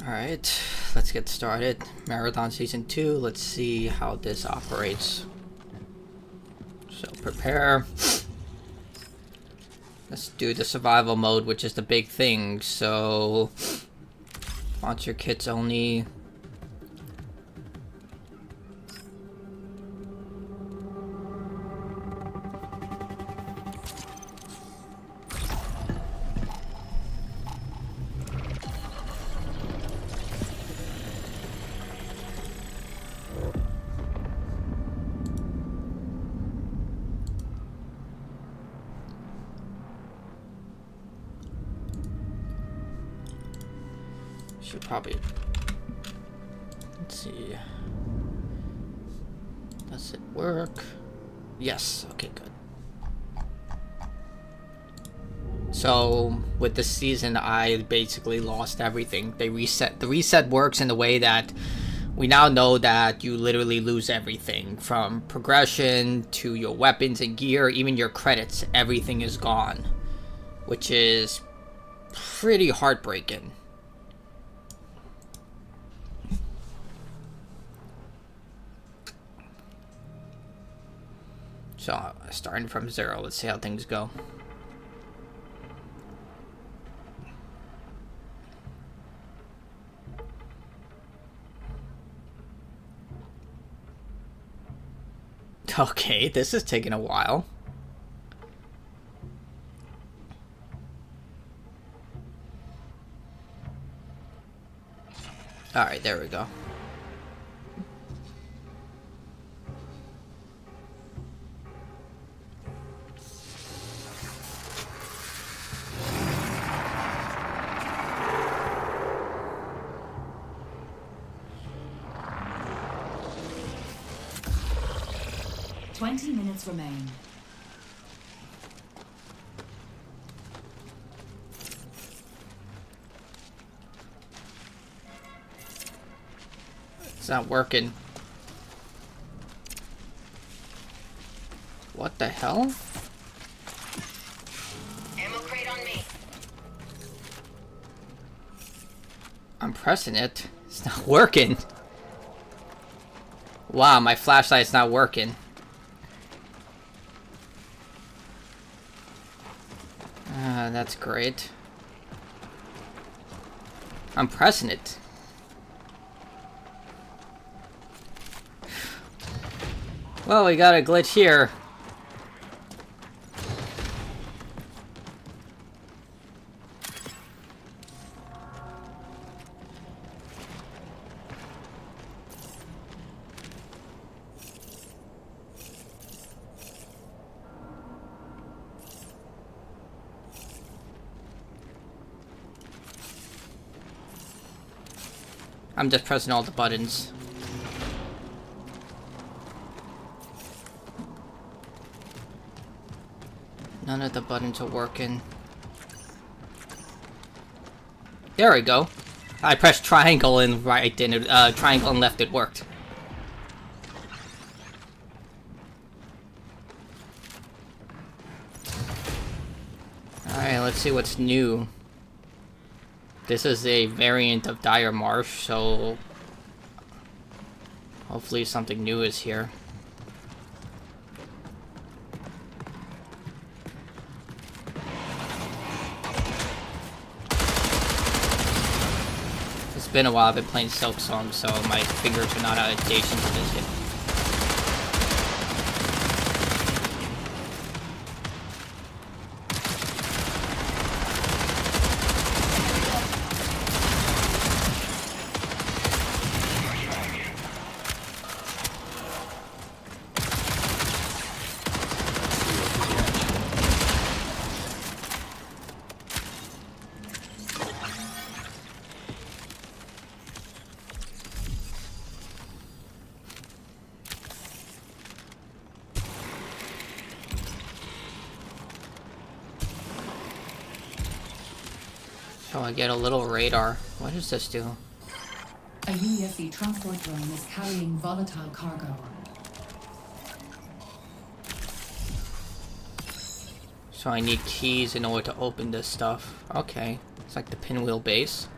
Alright, let's get started. Marathon Season 2, let's see how this operates. So prepare. Let's do the survival mode, which is the big thing. So, monster kits only. Should probably, let's see, does it work? Yes, okay, good. So with this season I basically lost everything. The reset works in the way that we now know that you literally lose everything, from progression to your weapons and gear, even your credits. Everything is gone, which is pretty heartbreaking. So, starting from 0, let's see how things go. Okay, this is taking a while. Alright, there we go. Minutes remain. It's not working. What the hell? Ammo crate on me. I'm pressing it. It's not working. Wow, my flashlight's not working. That's great. I'm pressing it. Well, we got a glitch here. I'm just pressing all the buttons. None of the buttons are working. There we go. I pressed triangle and right, and it, triangle and left, it worked. Alright, let's see what's new. This is a variant of Dire Marsh, so hopefully something new is here. It's been a while I've been playing Silk Song, so my fingers are not adaptation to this yet. So I get a little radar. What does this do? A UESC transport drone is carrying volatile cargo. So I need keys in order to open this stuff. Okay. It's like the pinwheel base.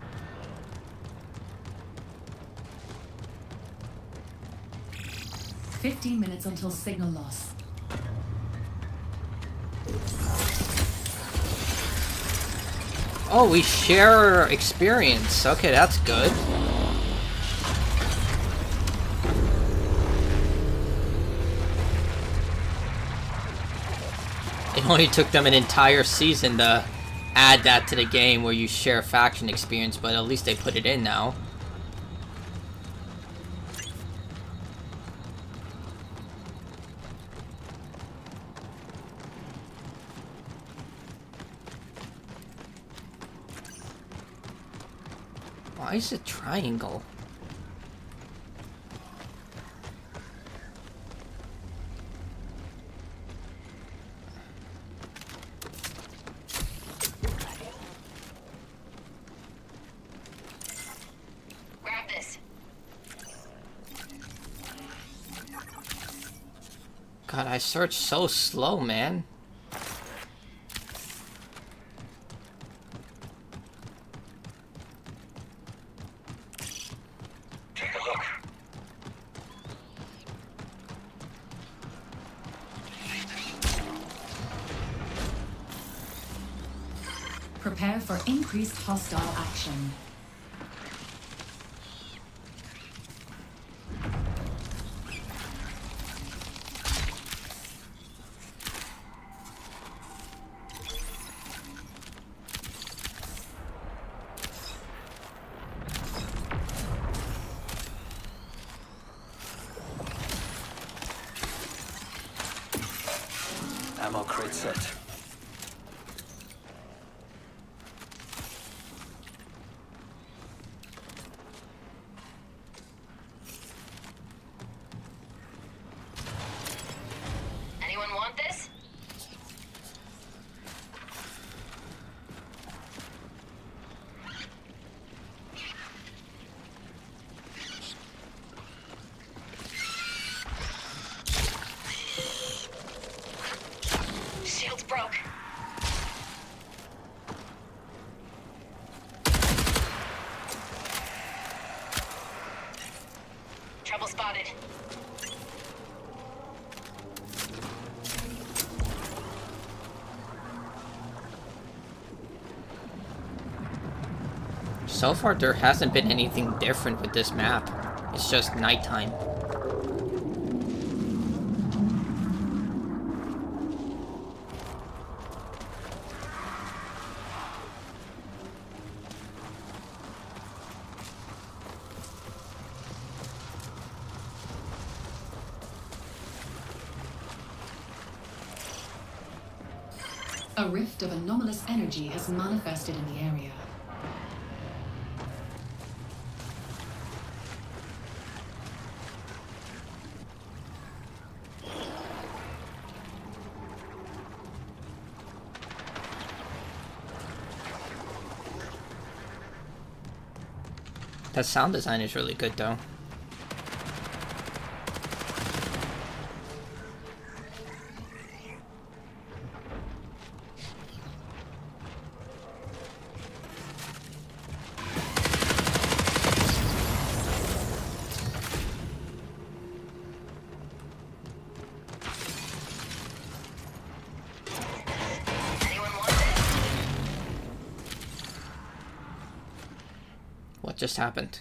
15 minutes until signal loss. Oh, we share experience. Okay, that's good. It only took them an entire season to add that to the game where you share faction experience, but at least they put it in now. Why is it triangle? Grab this. God, I search so slow, man. Prepare for increased hostile action. Ammo crate set. Anyone want this? Shields broke. Trouble spotted. So far, there hasn't been anything different with this map. It's just nighttime. A rift of anomalous energy has manifested in the area. That sound design is really good, though. Anyone want this? What just happened?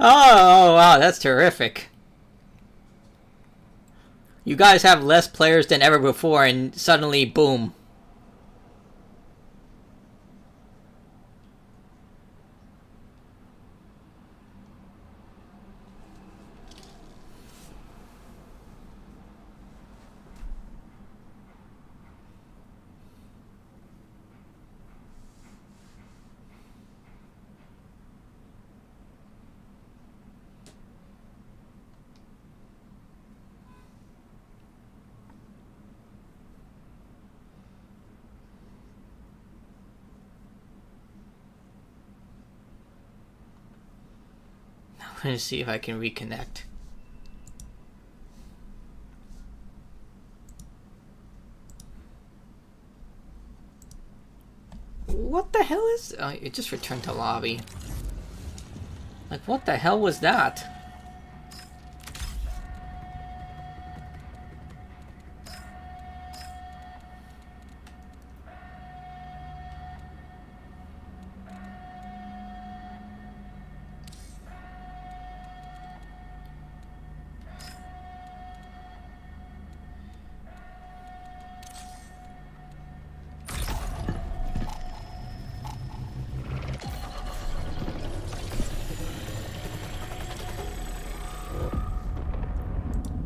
Oh, wow, that's terrific. You guys have less players than ever before, and suddenly, boom. I'm gonna see if I can reconnect. What the hell is... Oh, it just returned to lobby. Like, what the hell was that?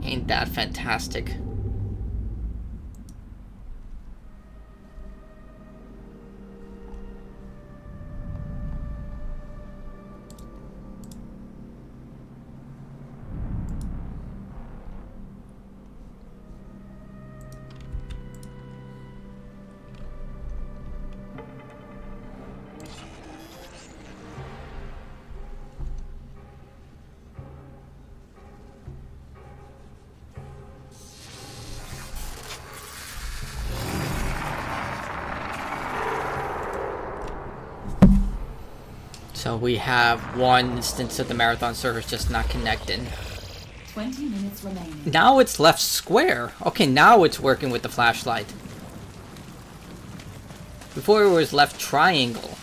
Ain't that fantastic? So we have one instance of the marathon servers just not connecting. 20 minutes remaining. Now it's left square. Okay, now it's working with the flashlight. Before it was left triangle.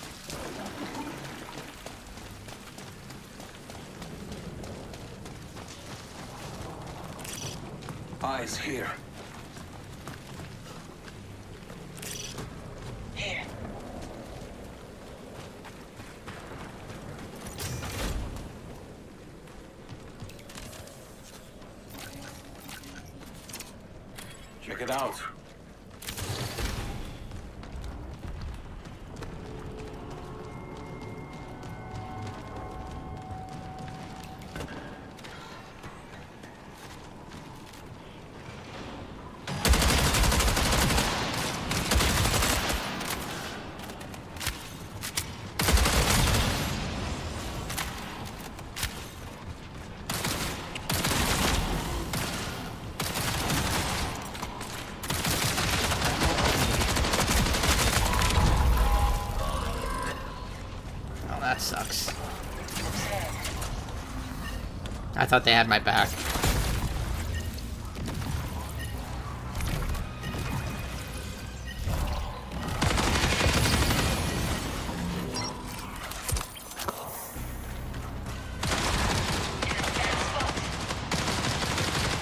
Eyes here. Here. Check it out. Oh, that sucks. I thought they had my back.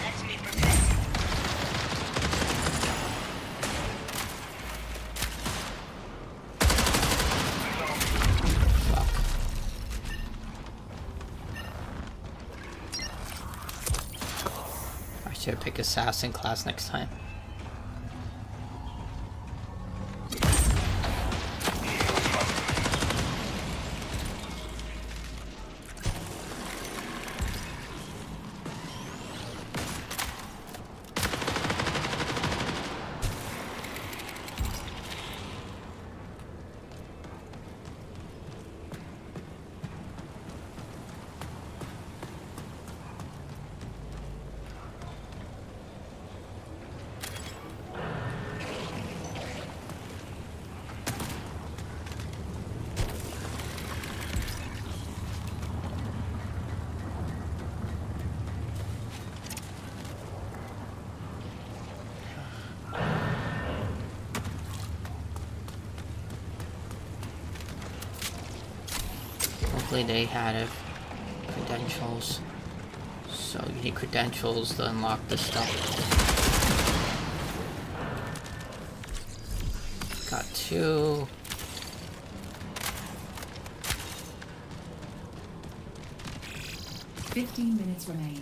Let's be prepared. Fuck. I should pick assassin class next time. Hopefully they had it. Credentials. So you need credentials to unlock this stuff. Got 2. Fifteen minutes remain.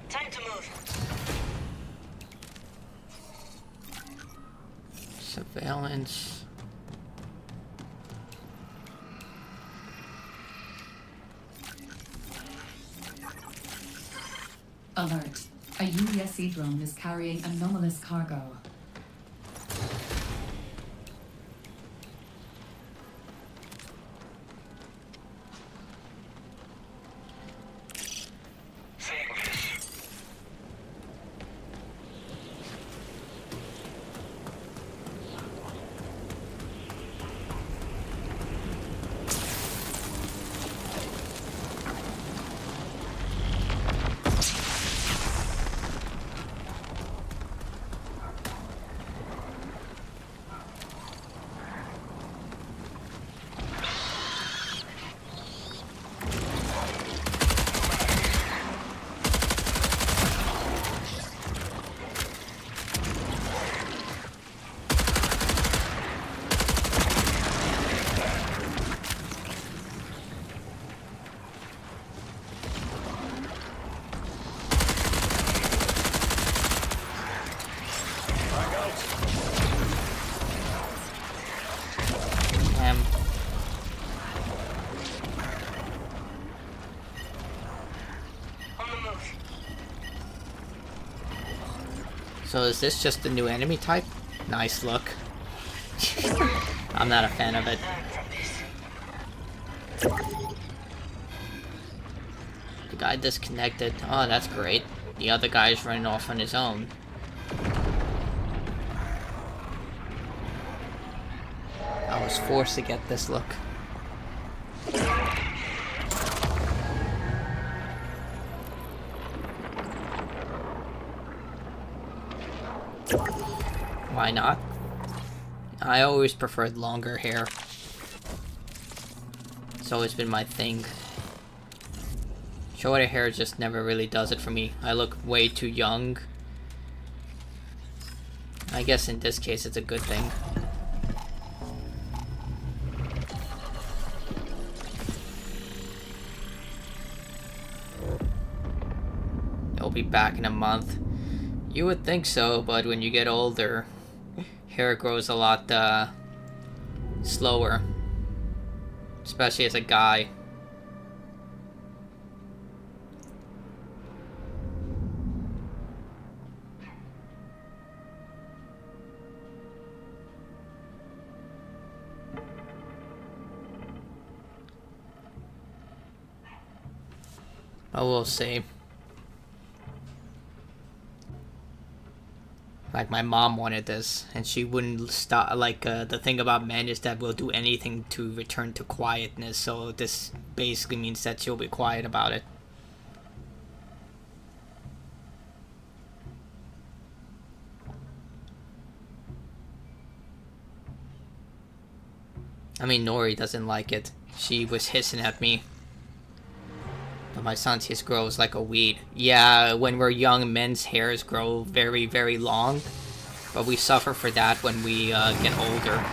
Time to move. Surveillance. Alert. A USC drone is carrying anomalous cargo. Saying this. So is this just the new enemy type? Nice look. I'm not a fan of it. The guy disconnected. Oh, that's great. The other guy's running off on his own. I was forced to get this look. Why not? I always preferred longer hair. It's always been my thing. Shorter hair just never really does it for me. I look way too young. I guess in this case it's a good thing. It'll be back in a month. You would think so, but when you get older, hair grows a lot slower. Especially as a guy. But we'll see. Like, my mom wanted this, and she wouldn't stop. Like, the thing about men is that we'll do anything to return to quietness, so this basically means that she'll be quiet about it. I mean, Nori doesn't like it. She was hissing at me. But my son's hair grows like a weed. Yeah, when we're young, men's hairs grow very, very long. But we suffer for that when we get older.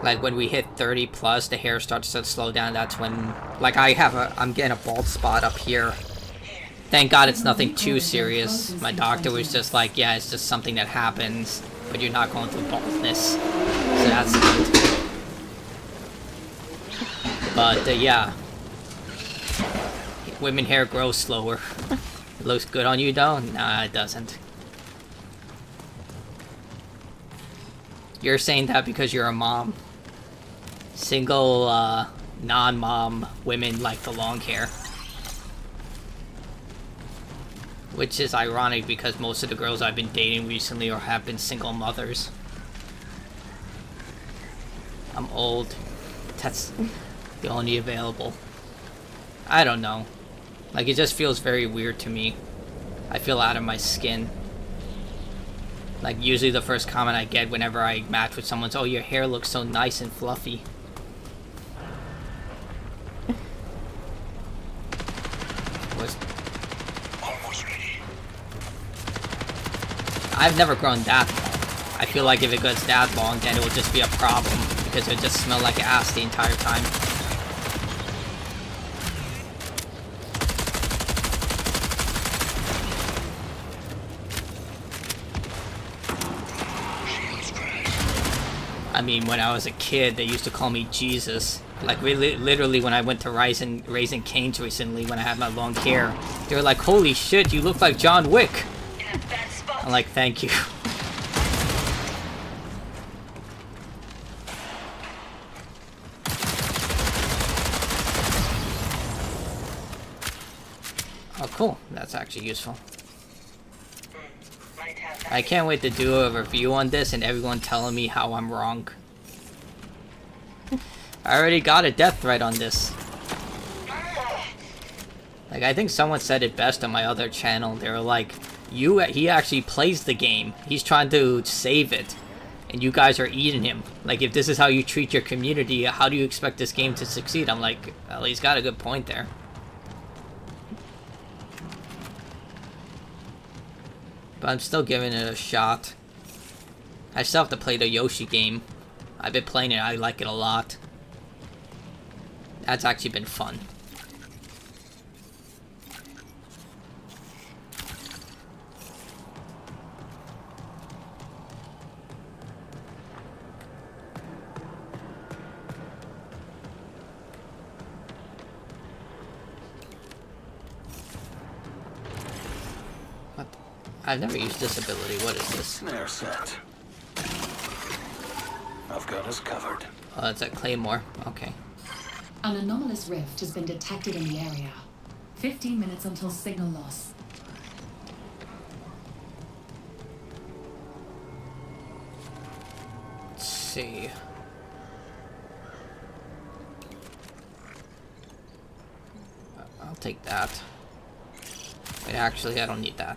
Like when we hit 30 plus, the hair starts to slow down. That's when, like, I'm getting a bald spot up here. Thank God it's nothing too serious. My doctor was just like, yeah, it's just something that happens, but you're not going through baldness. So that's good. But yeah. Women hair grows slower. It looks good on you though? Nah, it doesn't. You're saying that because you're a mom. Single, non-mom women like the long hair. Which is ironic because most of the girls I've been dating recently or have been single mothers. I'm old. That's the only available. I don't know. Like, it just feels very weird to me. I feel out of my skin. Like, usually the first comment I get whenever I match with someone's, oh, your hair looks so nice and fluffy. Almost ready. I've never grown that long. I feel like if it gets that long, then it will just be a problem. Because it would just smell like ass the entire time. I mean, when I was a kid, they used to call me Jesus. Like, literally, when I went to Raising Cane's recently, when I had my long hair, they were like, holy shit, you look like John Wick. In a bad spot. I'm like, thank you. Oh, cool. That's actually useful. Might have that. I can't wait to do a review on this and everyone telling me how I'm wrong. I already got a death threat on this. Like, I think someone said it best on my other channel. They were like, he actually plays the game. He's trying to save it. And you guys are eating him. Like, if this is how you treat your community, how do you expect this game to succeed? I'm like, well, he's got a good point there. But I'm still giving it a shot. I still have to play the Yoshi game. I've been playing it, I like it a lot. That's actually been fun. What? I've never used this ability. What is this? Snare set. I've got us covered. Oh, that's a claymore. Okay. An anomalous rift has been detected in the area. 15 minutes until signal loss. Let's see. I'll take that. Wait, actually, I don't need that.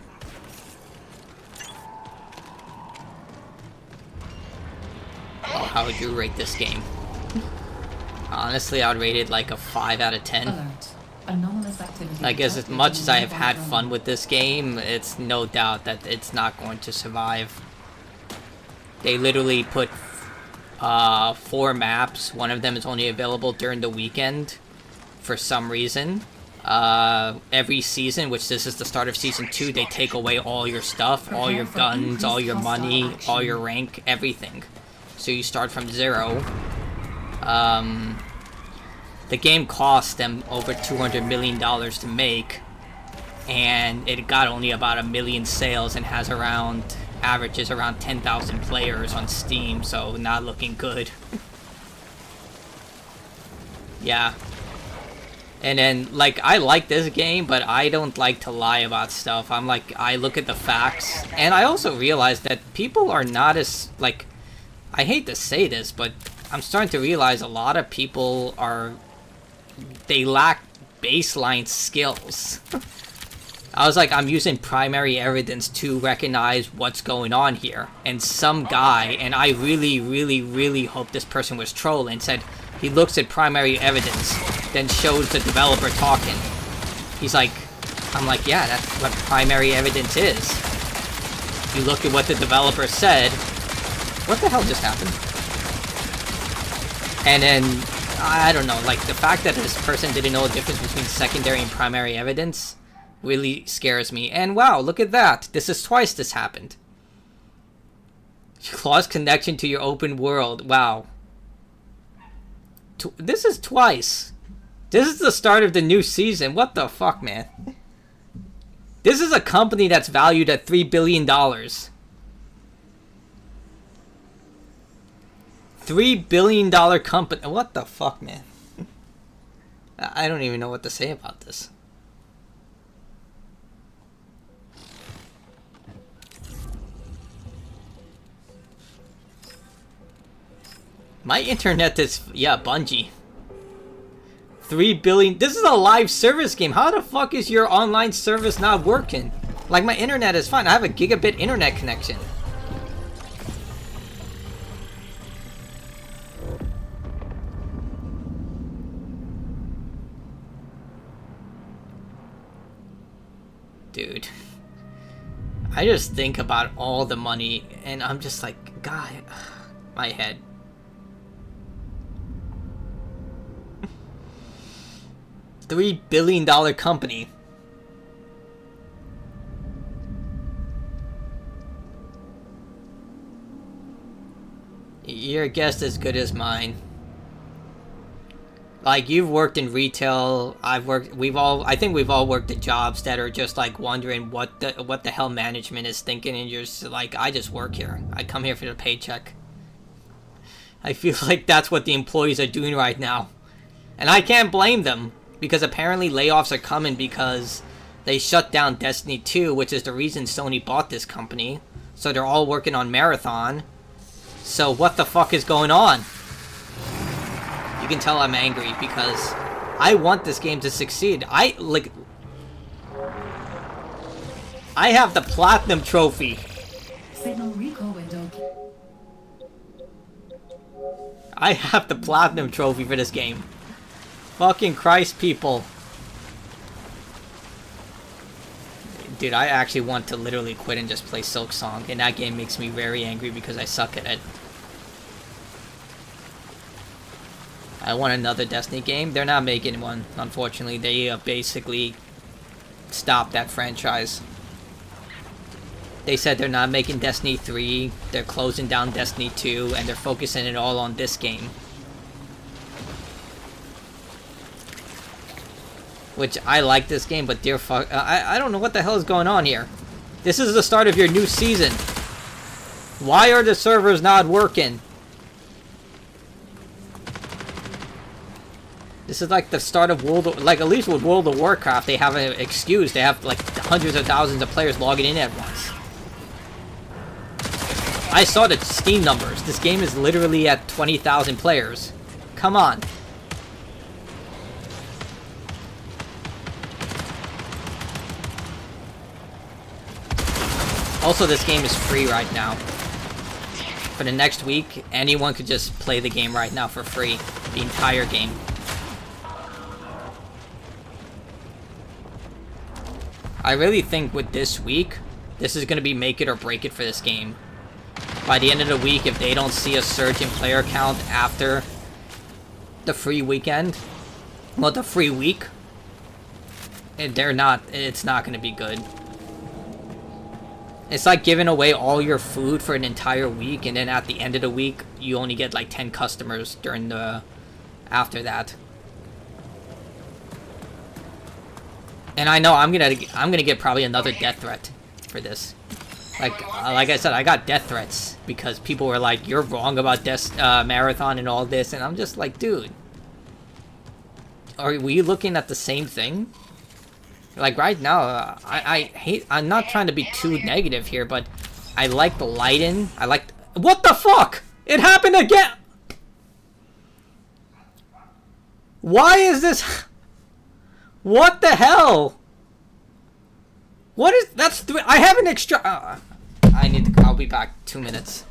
Oh, how would you rate this game? Honestly, I would rate it like a 5 out of 10. Alert. Anomalous activity. Like, as detected much in as the I have nearby had zone. fun with this game, it's no doubt that it's not going to survive. They literally put 4 maps. One of them is only available during the weekend for some reason. Every season, which this is the start of season 2, they take away all your stuff, all your guns, all your money, all your rank, everything. So you start from 0. The game cost them over $200 million to make, and it got only about 1 million sales and has averages around 10,000 players on Steam, so not looking good. Yeah. And then, like, I like this game, but I don't like to lie about stuff. I look at the facts, and I also realize that people are not as, like, I hate to say this, but I'm starting to realize a lot of people they lack baseline skills. I was like, I'm using primary evidence to recognize what's going on here. And some guy, and I really, really, really hope this person was trolling, said he looks at primary evidence, then shows the developer talking. He's like, I'm like, yeah, that's what primary evidence is. You look at what the developer said. What the hell just happened? And then, I don't know, like, the fact that this person didn't know the difference between secondary and primary evidence really scares me. And wow, look at that. This is twice this happened. You lost connection to your open world. Wow. This is twice. This is the start of the new season. What the fuck, man? This is a company that's valued at $3 billion. $3 billion company. What the fuck, man? I don't even know what to say about this. My internet is, yeah, Bungie. 3 billion. This is a live service game. How the fuck is your online service not working? Like, my internet is fine. I have a gigabit internet connection. Dude. I just think about all the money, and I'm just like, God, my head. $3 billion company. Your guess is as good as mine. Like, you've worked in retail, I think we've all worked at jobs that are just like wondering what the hell management is thinking, and you're just like, I just work here. I come here for the paycheck. I feel like that's what the employees are doing right now. And I can't blame them, because apparently layoffs are coming because they shut down Destiny 2, which is the reason Sony bought this company. So they're all working on Marathon. So what the fuck is going on? You can tell I'm angry because I want this game to succeed. I have the Platinum Trophy. Signal recall window. I have the Platinum Trophy for this game. Fucking Christ, people. Dude, I actually want to literally quit and just play Silk Song, and that game makes me very angry because I suck at it. I want another Destiny game. They're not making one, unfortunately. They basically stopped that franchise. They said they're not making Destiny 3, they're closing down Destiny 2, and they're focusing it all on this game. Which, I like this game, but dear fuck, I don't know what the hell is going on here. This is the start of your new season. Why are the servers not working? This is like the start of like at least with World of Warcraft, they have an excuse. They have like hundreds of thousands of players logging in at once. I saw the Steam numbers. This game is literally at 20,000 players. Come on. Also, this game is free right now. For the next week, anyone could just play the game right now for free. The entire game. I really think with this week, this is going to be make it or break it for this game. By the end of the week, if they don't see a surge in player count after the free weekend, well, the free week, it's not going to be good. It's like giving away all your food for an entire week, and then at the end of the week, you only get like 10 customers during the, after that. And I know I'm gonna get probably another death threat for this. Like I said, I got death threats because people were like, "You're wrong about Marathon and all this," and I'm just like, dude, were you looking at the same thing? Like right now, I'm not trying to be too negative here, but I like the lighting. What the fuck? It happened again. Why is this? What the hell? What is... That's... I have an extra... I need to... I'll be back 2 minutes.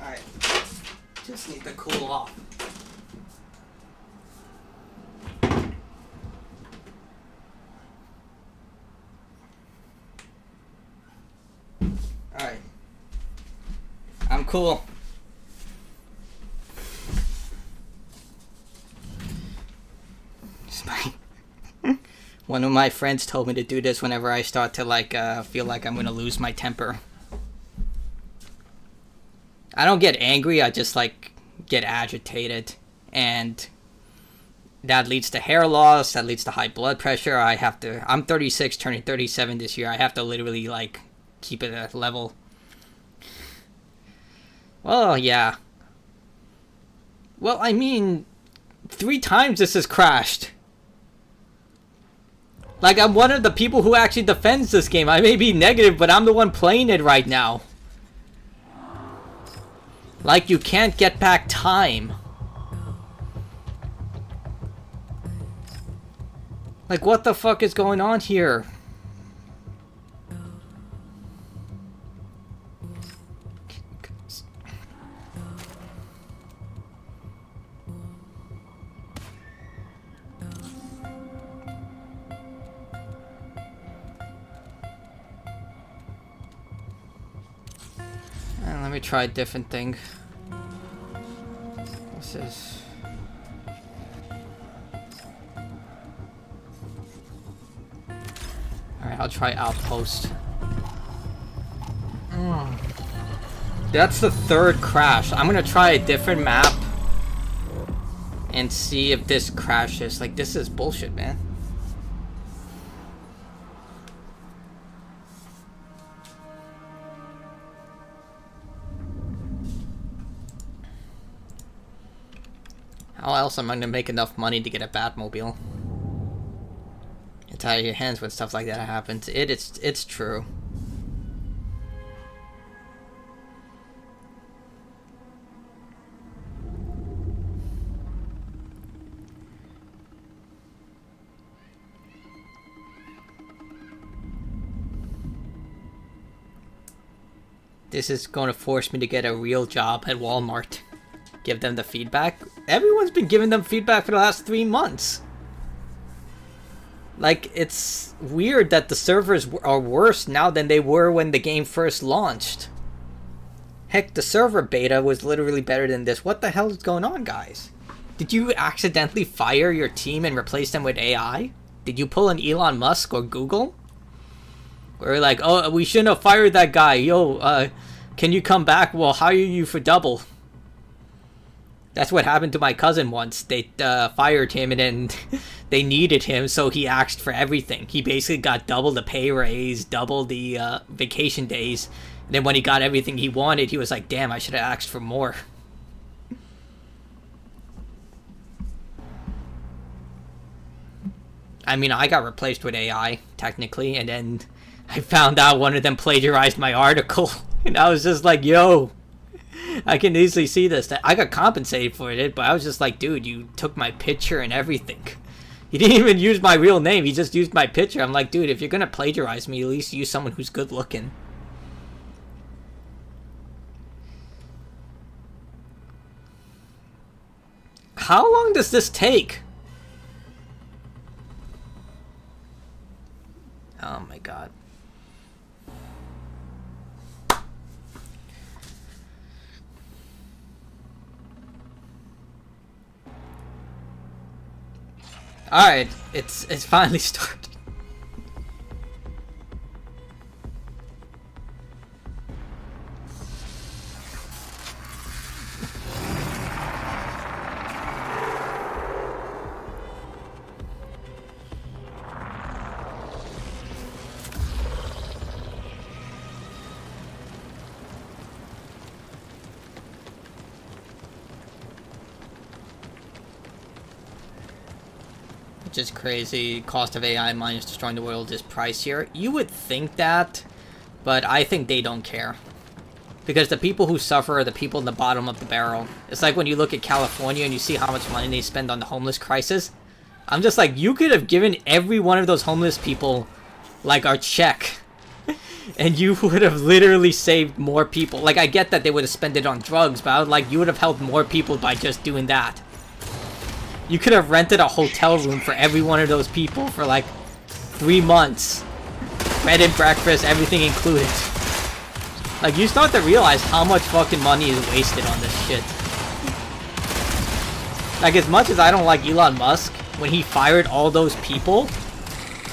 Alright, just need to cool off. Alright. I'm cool. One of my friends told me to do this whenever I start to like feel like I'm gonna lose my temper. I don't get angry, I just like get agitated, and that leads to hair loss, that leads to high blood pressure. I'm 36, turning 37 this year. I have to literally like keep it at level. Well, yeah. Well, I mean, 3 times this has crashed. Like, I'm one of the people who actually defends this game. I may be negative, but I'm the one playing it right now. Like, you can't get back time. Like, what the fuck is going on here? Let me try a different thing. This is... Alright, I'll try Outpost. That's the 3rd crash. I'm gonna try a different map and see if this crashes. Like, this is bullshit, man. How else am I gonna make enough money to get a Batmobile? You tie your hands when stuff like that happens. It's true. This is going to force me to get a real job at Walmart. give them the feedback. Everyone's been giving them feedback for the last 3 months. Like, it's weird that the servers are worse now than they were when the game first launched. Heck, the server beta was literally better than this. What the hell is going on, guys? Did you accidentally fire your team and replace them with AI? Did you pull an Elon Musk or Google? We're like, oh, we shouldn't have fired that guy. Yo, can you come back? We'll hire you for double. That's what happened to my cousin once. They fired him and then they needed him, so he asked for everything. He basically got double the pay raise, double the vacation days. And then when he got everything he wanted, he was like, damn, I should have asked for more. I mean, I got replaced with AI, technically, and then I found out one of them plagiarized my article. And I was just like, yo, I can easily see this. I got compensated for it, but I was just like, dude, you took my picture and everything. He didn't even use my real name. He just used my picture. I'm like, dude, if you're going to plagiarize me, at least use someone who's good looking. How long does this take? Oh my god. Alright, it's finally started. Which is crazy. Cost of AI miners destroying the world is pricier. You would think that, but I think they don't care. Because the people who suffer are the people in the bottom of the barrel. It's like when you look at California and you see how much money they spend on the homeless crisis. I'm just like, you could have given every one of those homeless people, like, our check. And you would have literally saved more people. Like, I get that they would have spent it on drugs, but I would like, you would have helped more people by just doing that. You could have rented a hotel room for every one of those people for like 3 months. Bed and breakfast, everything included. Like, you start to realize how much fucking money is wasted on this shit. Like, as much as I don't like Elon Musk, when he fired all those people,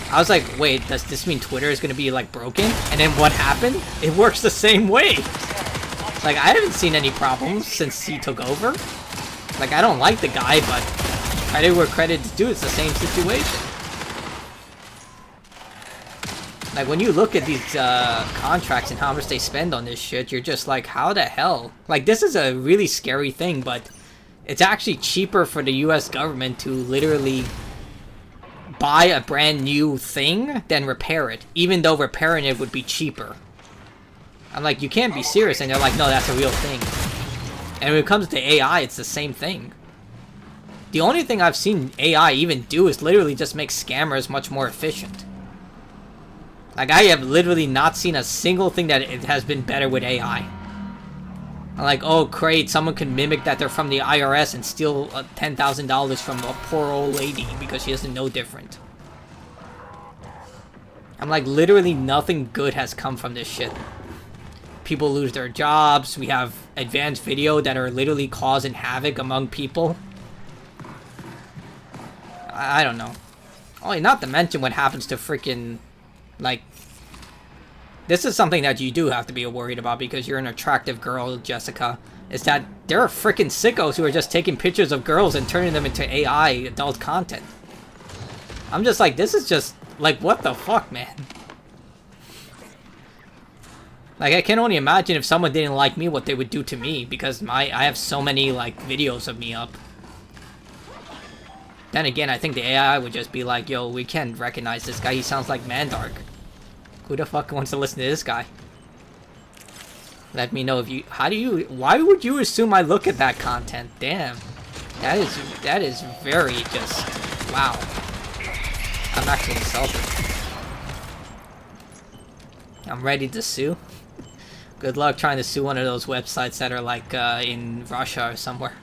I was like, wait, does this mean Twitter is gonna be like broken? And then what happened? It works the same way. Like, I haven't seen any problems since he took over. Like, I don't like the guy, but credit where credit is due, it's the same situation. Like, when you look at these contracts and how much they spend on this shit, you're just like, how the hell? Like, this is a really scary thing, but it's actually cheaper for the US government to literally buy a brand new thing than repair it, even though repairing it would be cheaper. I'm like, you can't be serious, and they're like, no, that's a real thing. And when it comes to AI, it's the same thing. The only thing I've seen AI even do is literally just make scammers much more efficient. Like, I have literally not seen a single thing that it has been better with AI. I'm like, oh great, someone can mimic that they're from the IRS and steal $10,000 from a poor old lady because she doesn't know different. I'm like, literally nothing good has come from this shit. People lose their jobs, we have advanced video that are literally causing havoc among people. I don't know. Oh, not to mention what happens to freaking, like, this is something that you do have to be worried about because you're an attractive girl, Jessica. Is that there are freaking sickos who are just taking pictures of girls and turning them into AI adult content. I'm just like, this is just, like, what the fuck, man? Like, I can only imagine if someone didn't like me, what they would do to me, because I have so many, like, videos of me up. Then again, I think the AI would just be like, yo, we can't recognize this guy, he sounds like Mandark. Who the fuck wants to listen to this guy? Let me know if you, why would you assume I look at that content? Damn. That is very just, wow. I'm actually insulted. I'm ready to sue. Good luck trying to sue one of those websites that are like in Russia or somewhere.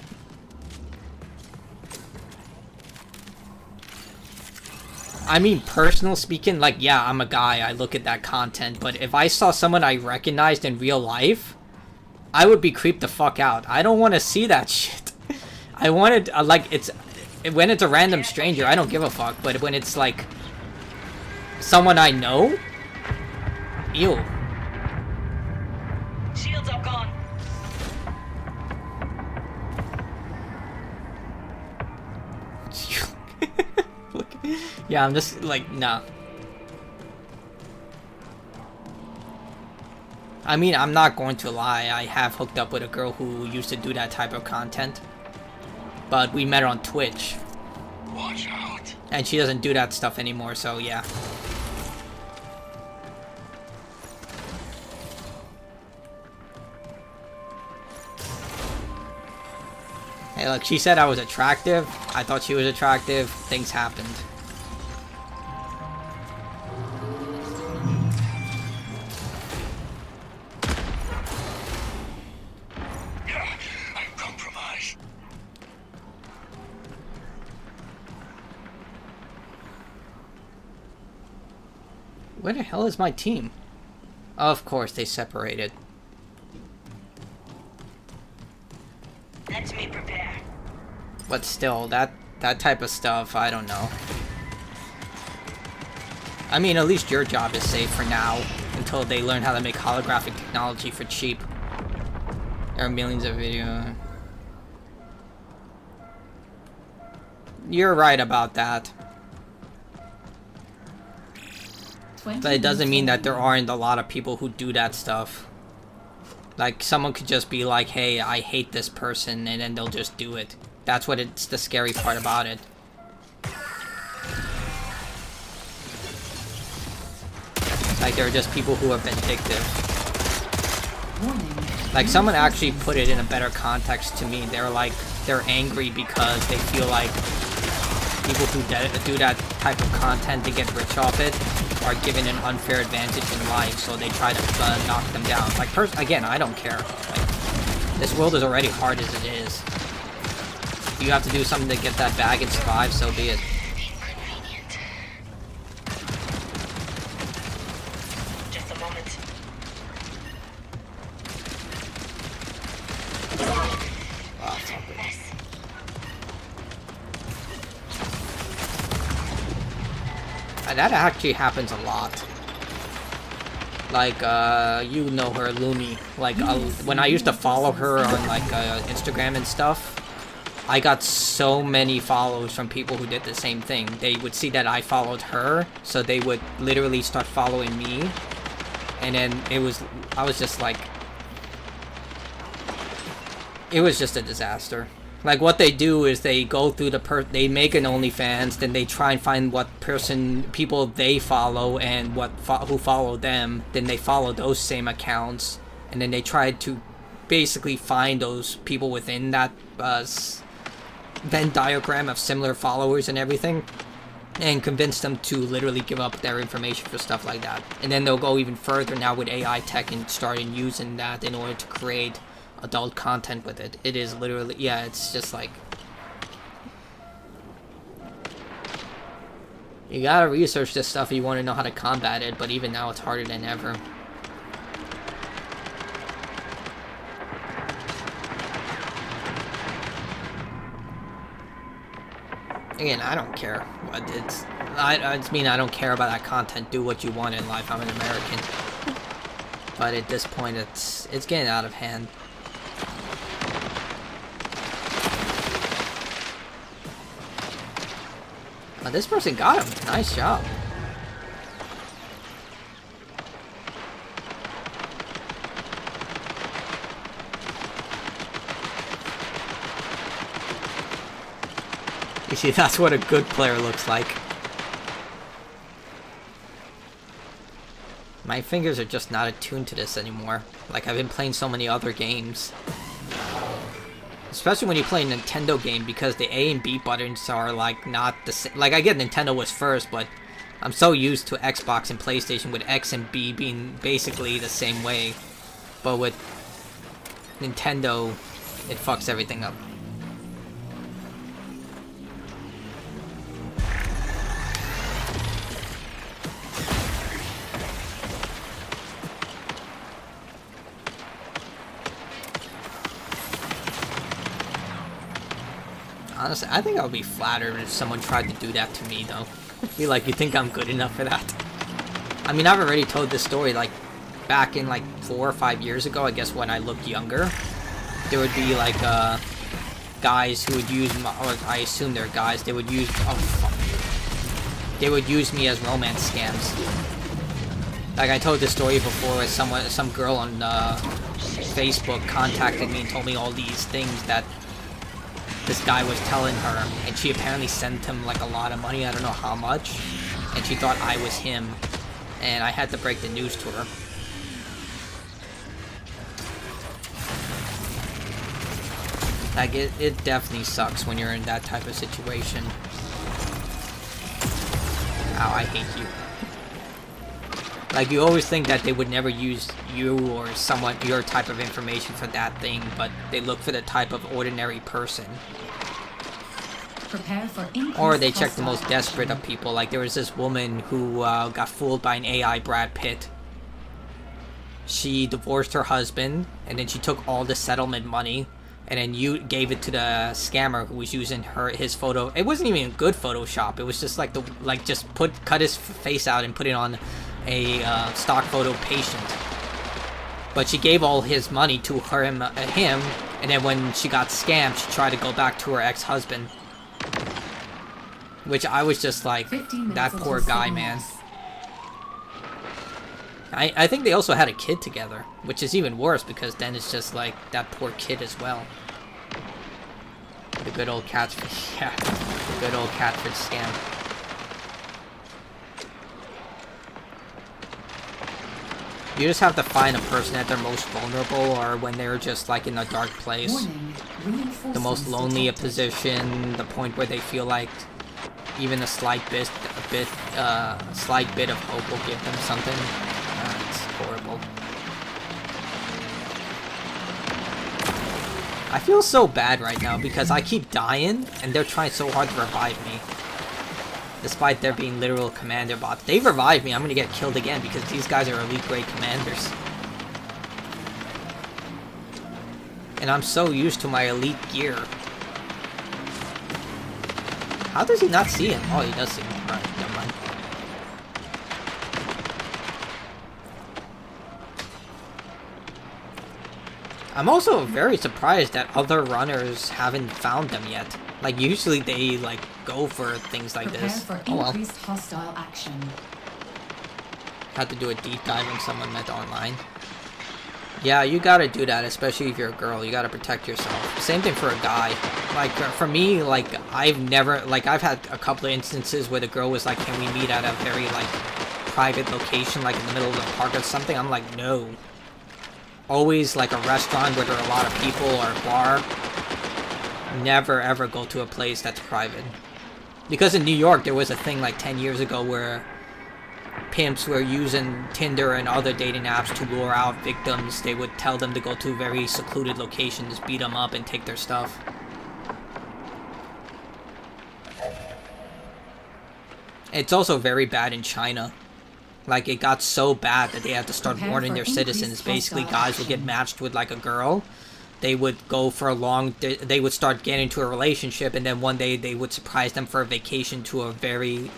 I mean, personal speaking, like, yeah, I'm a guy, I look at that content, but if I saw someone I recognized in real life, I would be creeped the fuck out. I don't want to see that shit. I wanted, like, when it's a random stranger, I don't give a fuck, but when it's, like, someone I know, ew. Shields are gone. Yeah, I'm just like, nah. I mean, I'm not going to lie, I have hooked up with a girl who used to do that type of content. But we met her on Twitch. Watch out. And she doesn't do that stuff anymore, so yeah. Hey, look, she said I was attractive. I thought she was attractive. Things happened. I'm compromised. Where the hell is my team? Of course, they separated. Let me prepare. But still, that type of stuff, I don't know. I mean, at least your job is safe for now, until they learn how to make holographic technology for cheap. There are millions of videos. You're right about that. But it doesn't mean that there aren't a lot of people who do that stuff. Like, someone could just be like, hey, I hate this person, and then they'll just do it. That's what it's the scary part about it. Like, there are just people who are vindictive. Like, someone actually put it in a better context to me. They're like, they're angry because they feel like people who do that type of content to get rich off it are given an unfair advantage in life, so they try to knock them down. Like, again, I don't care. Like, this world is already hard as it is. If you have to do something to get that bag and survive, so be it. Just a moment. Oh, fuck it. That actually happens a lot. Like, you know her, Lumi. Like, when I used to follow her on, like, Instagram and stuff, I got so many follows from people who did the same thing. They would see that I followed her, so they would literally start following me. And then I was just like... It was just a disaster. Like, what they do is they go through they make an OnlyFans, then they try and find what people they follow and who follow them, then they follow those same accounts, and then they try to basically find those people within that Venn diagram of similar followers and everything, and convince them to literally give up their information for stuff like that. And then they'll go even further now with AI tech and start using that in order to create adult content with it. It is literally, yeah, it's just like, you gotta research this stuff if you want to know how to combat it, but even now it's harder than ever. Again, I don't care. I just mean I don't care about that content. Do what you want in life. I'm an American. But at this point, it's getting out of hand. Oh, this person got him. Nice job. You see, that's what a good player looks like. My fingers are just not attuned to this anymore. Like, I've been playing so many other games. Especially when you play a Nintendo game, because the A and B buttons are, like, not the same. Like, I get Nintendo was first, but I'm so used to Xbox and PlayStation with X and B being basically the same way. But with Nintendo, it fucks everything up. Honestly, I think I would be flattered if someone tried to do that to me, though. Be like, you think I'm good enough for that? I mean, I've already told this story, like, back in, like, 4 or 5 years ago, I guess, when I looked younger. There would be, like, guys who would use my, or I assume they're guys, they would use, oh, fuck. They would use me as romance scams. Like, I told this story before, as some girl on, Facebook contacted me and told me all these things that this guy was telling her, and she apparently sent him like a lot of money, I don't know how much, and she thought I was him, and I had to break the news to her. Like, it definitely sucks when you're in that type of situation. Ow, I hate you. Like, you always think that they would never use you or someone, your type of information for that thing, but they look for the type of ordinary person. Prepare for or they check the most desperate of people. Like, there was this woman who got fooled by an AI Brad Pitt. She divorced her husband, and then she took all the settlement money, and then you gave it to the scammer who was using his photo. It wasn't even good Photoshop. It was just like cut his face out and put it on a stock photo patient. But she gave all his money to him, and then when she got scammed, she tried to go back to her ex-husband. Which I was just like, that poor guy, man. I think they also had a kid together, which is even worse because then it's just like that poor kid as well. The good old catfish, yeah, the good old catfish scam. You just have to find a person at their most vulnerable, or when they're just like in a dark place, the most lonely a position, the point where they feel like even a slight bit of hope will give them something. It's horrible. I feel so bad right now because I keep dying and they're trying so hard to revive me. Despite there being literal commander bots. They revive me, I'm gonna get killed again because these guys are elite grade commanders. And I'm so used to my elite gear. How does he not see him? Oh, he does see him. Alright, never mind. I'm also very surprised that other runners haven't found them yet. Like, usually they, like, go for things like this. For oh well. Increased hostile action. Had to do a deep dive on someone met online. Yeah, you gotta do that, especially if you're a girl. You gotta protect yourself. Same thing for a guy. Like, for me, like, I've had a couple of instances where the girl was like, can we meet at a very, like, private location, like in the middle of the park or something? I'm like, no. Always, like, a restaurant where there are a lot of people or a bar. Never, ever go to a place that's private. Because in New York, there was a thing, like, 10 years ago where pimps were using Tinder and other dating apps to lure out victims. They would tell them to go to very secluded locations, beat them up, and take their stuff. It's also very bad in China. Like, it got so bad that they had to start warning their citizens. Basically, guys would get matched with, like, a girl. They would go for a long... They would start getting into a relationship, and then one day they would surprise them for a vacation to a very...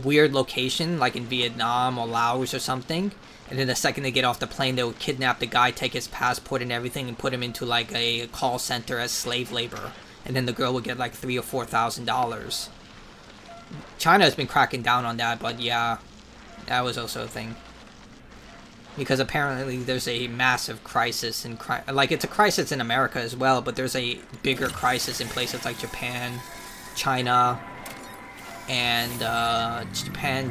weird location, like in Vietnam or Laos or something. And then the second they get off the plane, they would kidnap the guy, take his passport and everything, and put him into, like, a call center as slave labor. And then the girl would get, like, $3,000 or $4,000. China has been cracking down on that, but yeah, that was also a thing. Because apparently there's a massive crisis in like, it's a crisis in America as well, but there's a bigger crisis in places like Japan, China, and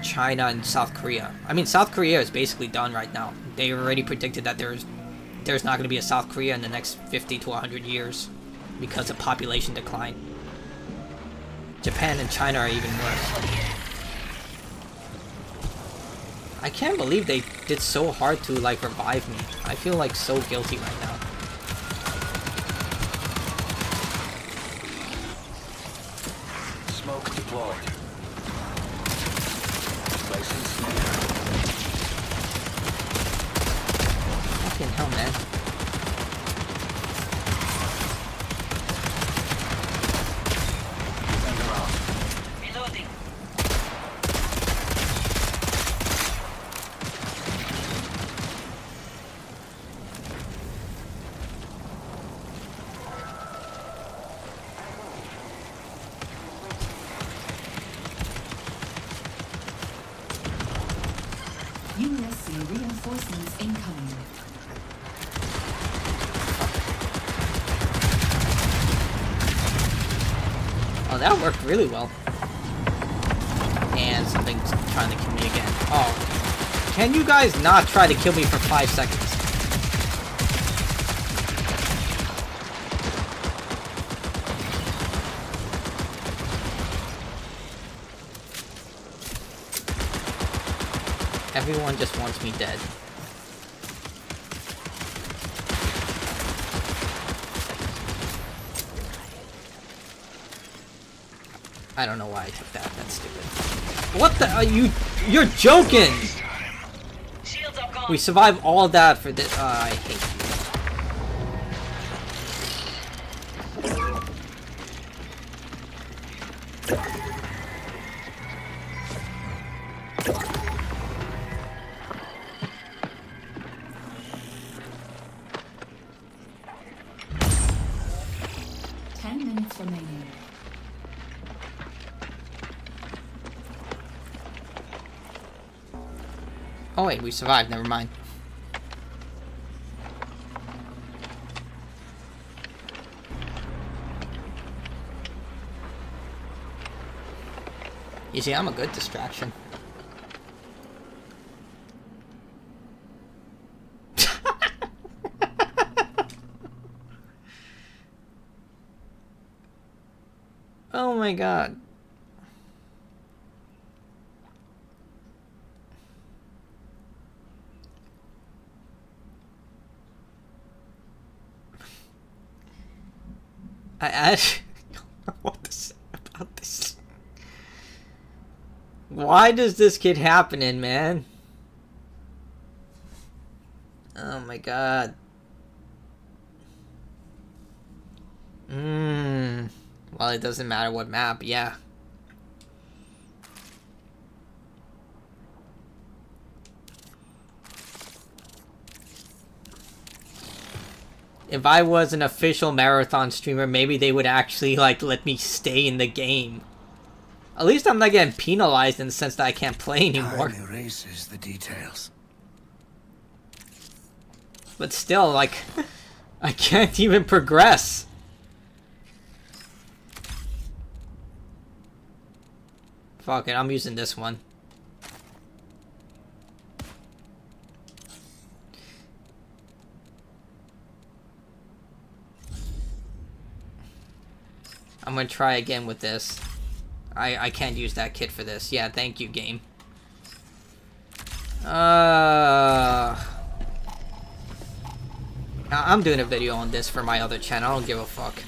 China, and South Korea. I mean, South Korea is basically done right now. They already predicted that there's not going to be a South Korea in the next 50 to 100 years because of population decline. Japan and China are even worse. I can't believe they did so hard to, like, revive me. I feel, like, so guilty right now. Smoke deployed. Placing snare. Fucking hell, man. Reloading. USC reinforcements incoming. Oh, that worked really well. And something's trying to kill me again. Oh. Can you guys not try to kill me for 5 seconds? Everyone just wants me dead. I don't know why I took that. That's stupid. What the? You're joking! Shields are gone. We survived all that for this. I hate you. Remaining. Oh wait, we survived, never mind. You see, I'm a good distraction. Oh my god. I don't know what to say about this. Why does this keep happening, man? Oh my god. Well, it doesn't matter what map, yeah. If I was an official marathon streamer, maybe they would actually, like, let me stay in the game. At least I'm not getting penalized in the sense that I can't play anymore. Time erases the details. But still, like, I can't even progress. Fuck it, I'm using this one. I'm gonna try again with this. I can't use that kit for this. Yeah, thank you, game. I'm doing a video on this for my other channel. I don't give a fuck.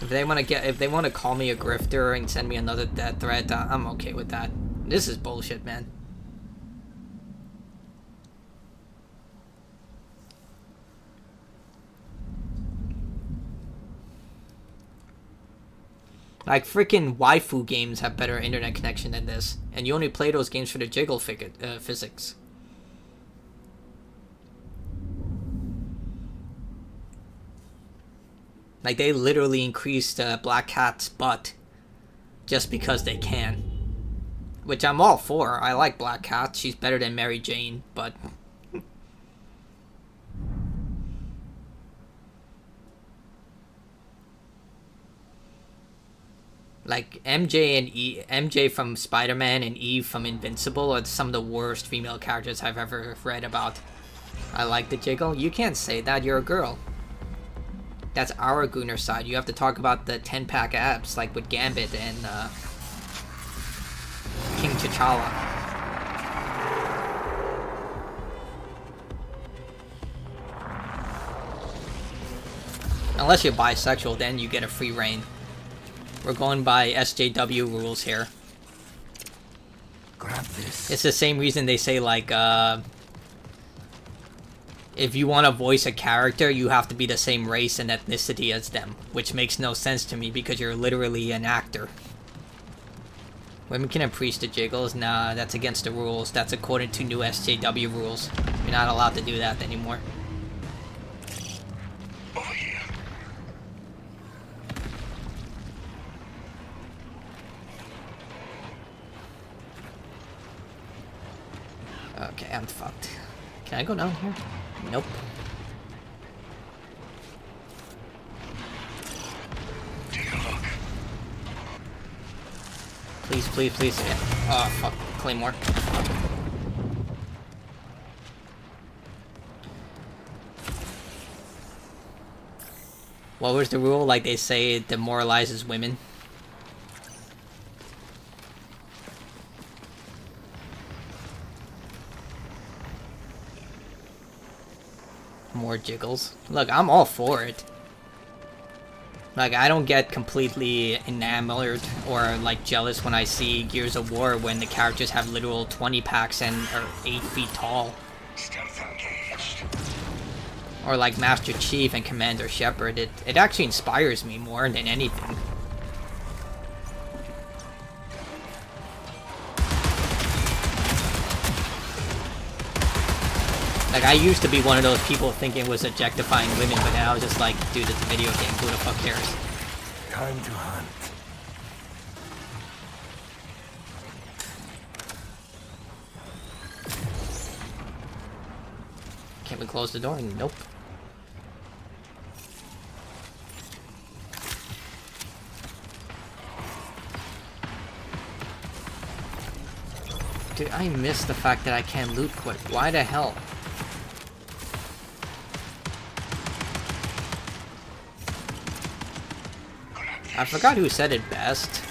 If they want to call me a grifter and send me another death threat, I'm okay with that. This is bullshit, man. Like, freaking waifu games have better internet connection than this. And you only play those games for the jiggle physics. Like, they literally increased Black Cat's butt just because they can. Which I'm all for. I like Black Cat. She's better than Mary Jane, but... like, MJ from Spider-Man and Eve from Invincible are some of the worst female characters I've ever read about. I like the jiggle. You can't say that, you're a girl. That's our Gooner side. You have to talk about the 10-pack abs, like with Gambit and King T'Challa. Unless you're bisexual, then you get a free reign. We're going by SJW rules here. Grab this. It's the same reason they say, like, if you want to voice a character, you have to be the same race and ethnicity as them. Which makes no sense to me, because you're literally an actor. Women can appreciate the jiggles? Nah, that's against the rules. That's according to new SJW rules. You're not allowed to do that anymore. Over here. Okay, I'm fucked. Can I go down here? Nope. Take a look. Please, please, please. Yeah. Oh, fuck. Claymore. What was the rule? Like they say it demoralizes women. More jiggles. Look, I'm all for it. Like, I don't get completely enamored or, like, jealous when I see Gears of War when the characters have literal 20 packs and are 8 feet tall. Stealth engaged. Or, like, Master Chief and Commander Shepard. It actually inspires me more than anything. Like, I used to be one of those people thinking it was objectifying women, but now I was just like, dude, it's a video game, who the fuck cares? Time to hunt. Can't we close the door? Nope. Dude, I miss the fact that I can't loot quick. Why the hell? I forgot who said it best.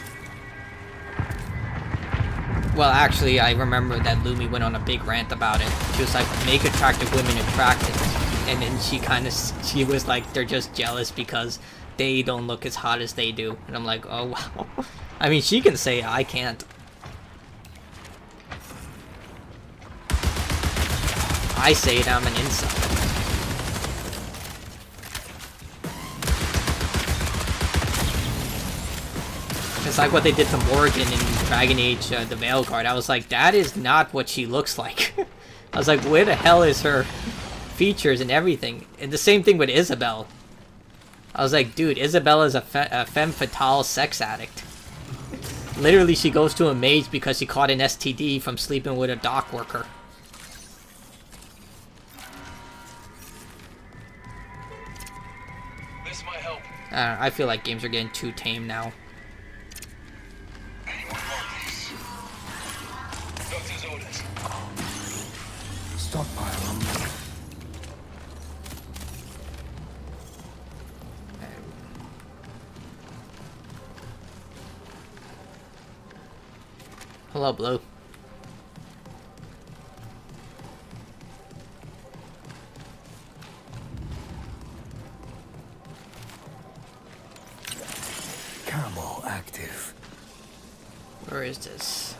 Well, actually, I remember that Lumi went on a big rant about it. She was like, make attractive women attractive. And then she was like, they're just jealous because they don't look as hot as they do. And I'm like, oh, wow. I mean, she can say it, I can't. I say it, I'm an incel. It's like what they did to Morgan in Dragon Age, the Veilguard. I was like, that is not what she looks like. I was like, where the hell is her features and everything? And the same thing with Isabel. I was like, dude, Isabel is a femme fatale sex addict. Literally, she goes to a mage because she caught an STD from sleeping with a dock worker. This might help. I feel like games are getting too tame now. Doctor's orders. Stockpile on me. Hello, Blue. Camo active. Where is this?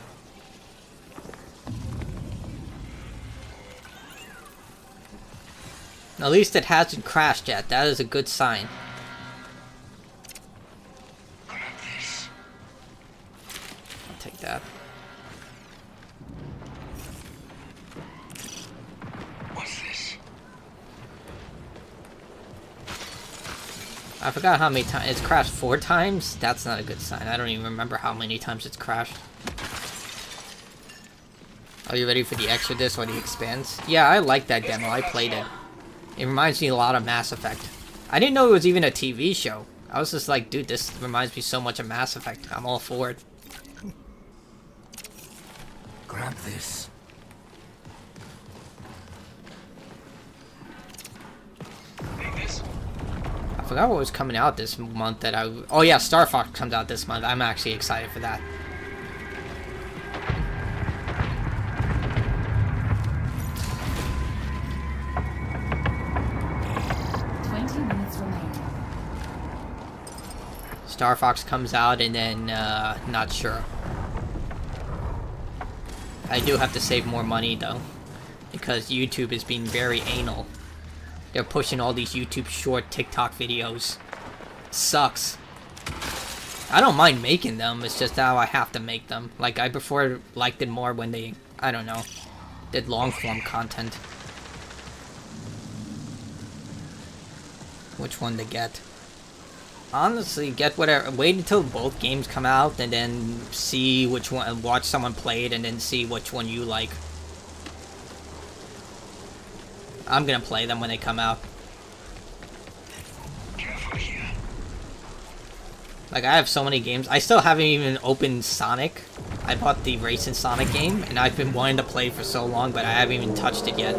At least it hasn't crashed yet. That is a good sign. Grab this. I'll take that. What's this? I forgot how many times. It's crashed 4 times? That's not a good sign. I don't even remember how many times it's crashed. Are you ready for the Exodus or the Expanse? Yeah, I like that demo. I played it. It reminds me a lot of Mass Effect. I didn't know it was even a TV show. I was just like, dude, this reminds me so much of Mass Effect. I'm all for it. Grab this. Take this. I forgot what was coming out this month that I... Oh yeah, Star Fox comes out this month. I'm actually excited for that. Star Fox comes out, and then not sure. I do have to save more money though, because YouTube is being very anal. They're pushing all these YouTube short TikTok videos. Sucks. I don't mind making them, it's just how I have to make them. Like, I liked it more when they, I don't know, did long form content. Which one to get? Honestly, get whatever. Wait until both games come out and then see which one, watch someone play it and then see which one you like. I'm gonna play them when they come out. Careful here. Like, I have so many games. I still haven't even opened Sonic. I bought the Racing Sonic game, and I've been wanting to play for so long, but I haven't even touched it yet.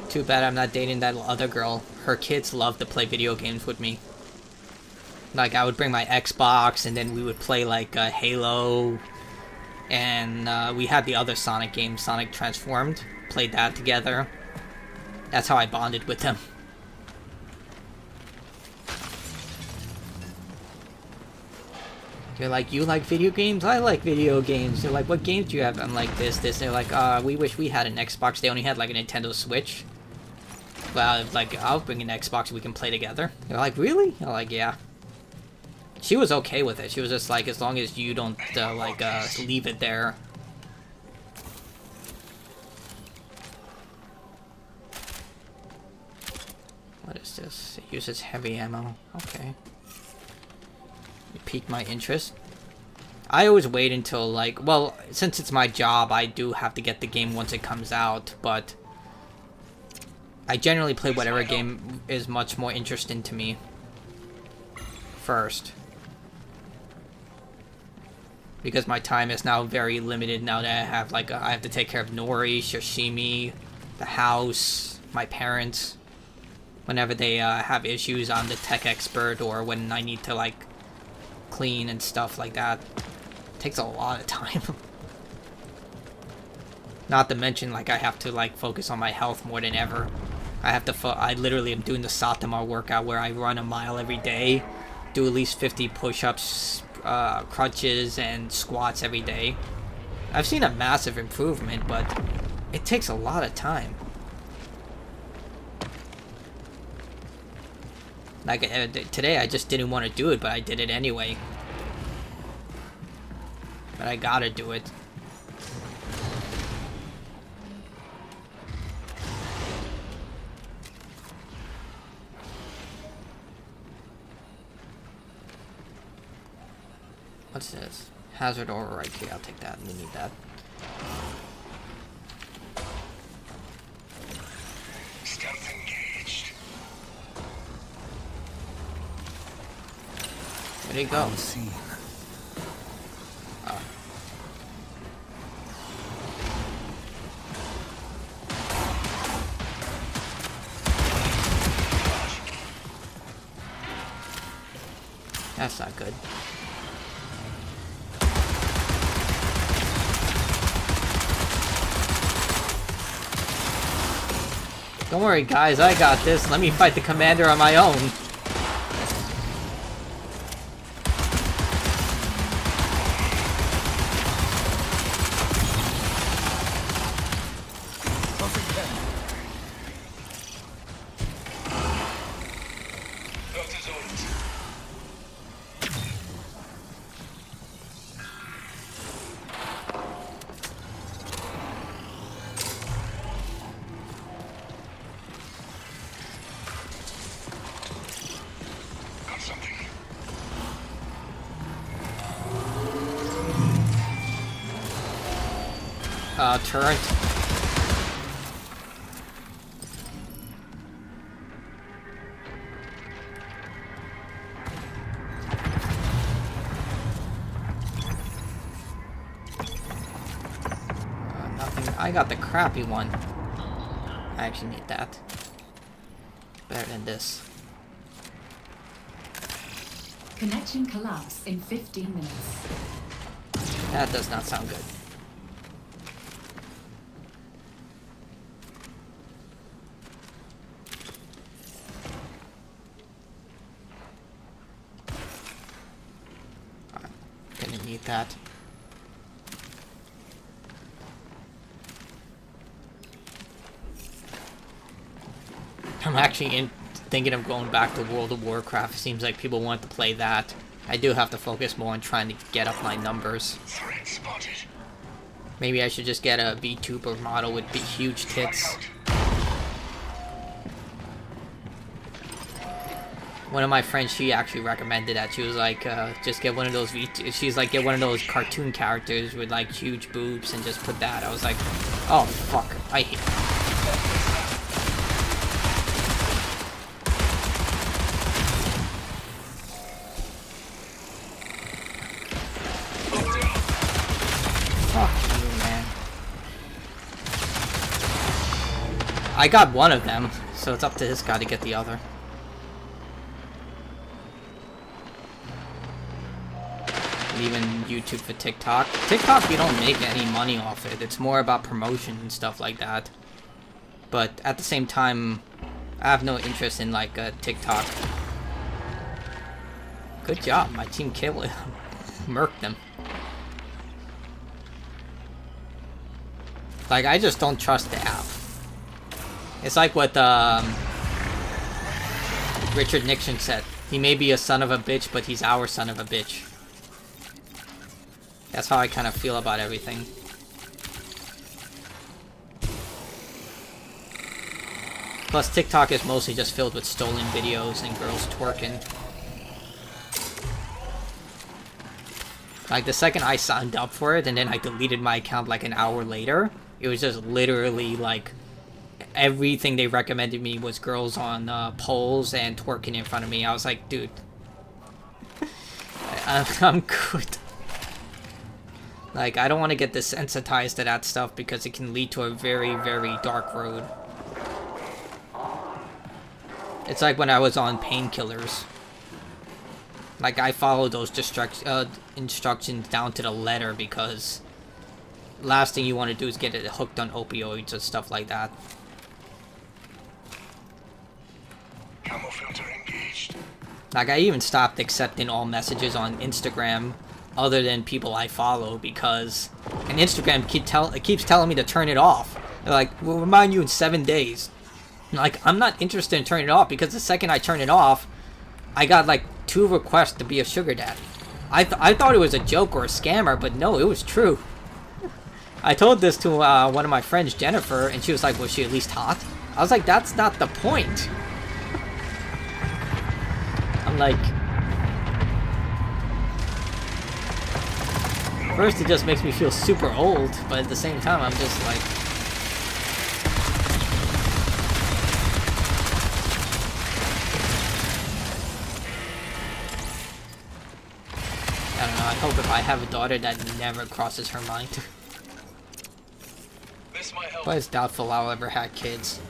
Too bad I'm not dating that other girl. Her kids love to play video games with me. Like, I would bring my Xbox, and then we would play, like, Halo. And we had the other Sonic game, Sonic Transformed. Played that together. That's how I bonded with them. They're like, you like video games? I like video games. They're like, what games do you have? I'm like, this. They're like, we wish we had an Xbox. They only had, like, a Nintendo Switch. Well, like, I'll bring an Xbox, we can play together. They're like, really? I'm like, yeah. She was okay with it. She was just like, as long as you don't, leave it there. What is this? It uses heavy ammo. Okay. It piqued my interest. I always wait until, like, well, since it's my job, I do have to get the game once it comes out, but I generally play whatever game is much more interesting to me first. Because my time is now very limited now that I have, like, I have to take care of Nori, Shashimi, the house, my parents. Whenever they have issues, I'm the tech expert, or when I need to, like, clean and stuff like that. It takes a lot of time. Not to mention, like, I have to, like, focus on my health more than ever. I have to, I literally am doing the Satama workout where I run a mile every day, do at least 50 push-ups, crunches, and squats every day. I've seen a massive improvement, but it takes a lot of time. Like, today I just didn't want to do it, but I did it anyway. But I gotta do it. What's this? Hazard override key. I'll take that. We need that. Stealth engaged. Where'd he go? Oh. That's not good. Don't worry, guys, I got this. Let me fight the commander on my own. Turret. Nothing. I got the crappy one. I actually need that. Better than this. Connection collapse in 15 minutes. That does not sound good. need that. I'm actually thinking of going back to World of Warcraft. It seems like people want to play that. I do have to focus more on trying to get up my numbers. Threat spotted. Maybe I should just get a VTuber model with big, huge tits. One of my friends, she actually recommended that. She was like, just get one of those she's like, get one of those cartoon characters with like huge boobs and just put that. I was like, oh fuck, I hate that. Fuck you, man. I got one of them, so it's up to this guy to get the other. Even YouTube for TikTok. TikTok, you don't make any money off it. It's more about promotion and stuff like that. But at the same time, I have no interest in like TikTok. Good job, my team killed it. Murked them. Like, I just don't trust the app. It's like what Richard Nixon said. He may be a son of a bitch, but he's our son of a bitch. That's how I kind of feel about everything. Plus, TikTok is mostly just filled with stolen videos and girls twerking. Like, the second I signed up for it and then I deleted my account like an hour later, it was just literally like everything they recommended me was girls on poles and twerking in front of me. I was like, dude, I'm good. Like, I don't want to get desensitized to that stuff because it can lead to a very, very dark road. It's like when I was on painkillers. Like, I followed those instructions down to the letter because last thing you want to do is get it hooked on opioids and stuff like that. Camo filter engaged. Like, I even stopped accepting all messages on Instagram other than people I follow because and Instagram keeps telling me to turn it off. They're like, we'll remind you in 7 days. Like, I'm not interested in turning it off because the second I turn it off, I got like 2 requests to be a sugar daddy. I thought it was a joke or a scammer, but no, it was true. I told this to one of my friends, Jennifer, and she was like, was she at least hot? I was like, that's not the point. I'm like, first it just makes me feel super old, but at the same time I'm just like, I don't know, I hope if I have a daughter that never crosses her mind. This might help. But it's doubtful I'll ever have kids.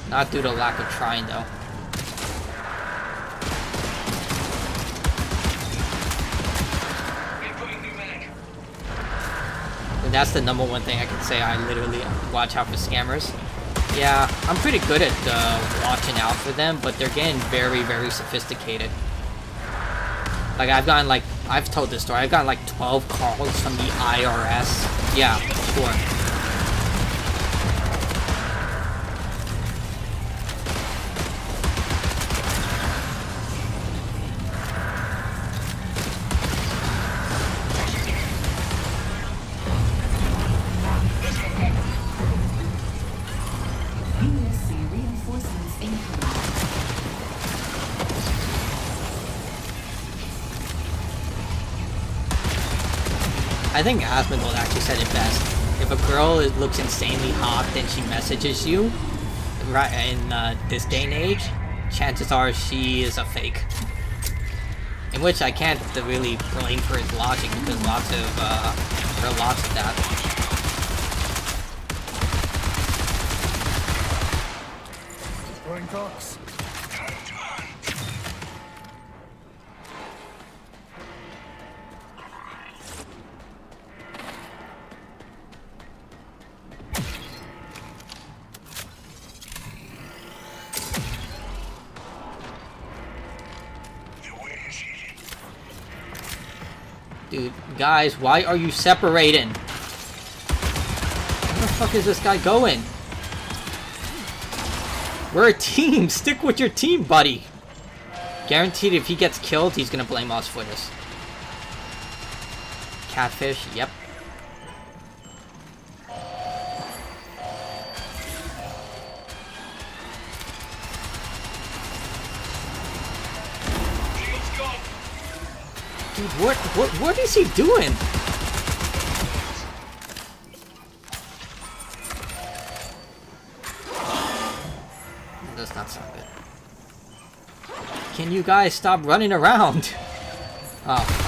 Not due to lack of trying, though. And that's the number one thing I can say. I literally watch out for scammers. Yeah, I'm pretty good at watching out for them, but they're getting very, very sophisticated. Like, I've told this story. I've gotten like 12 calls from the IRS. Yeah, sure. I think Asmongold actually said it best. If a girl looks insanely hot, then she messages you, right, in this day and age, chances are she is a fake. In which I can't really blame for his logic, because there are lots of that. Throwing cocks. Dude, guys, why are you separating? Where the fuck is this guy going? We're a team. Stick with your team, buddy. Guaranteed if he gets killed, he's gonna blame us for this. Catfish, yep. Dude, what is he doing? That does not sound good. Can you guys stop running around? Oh.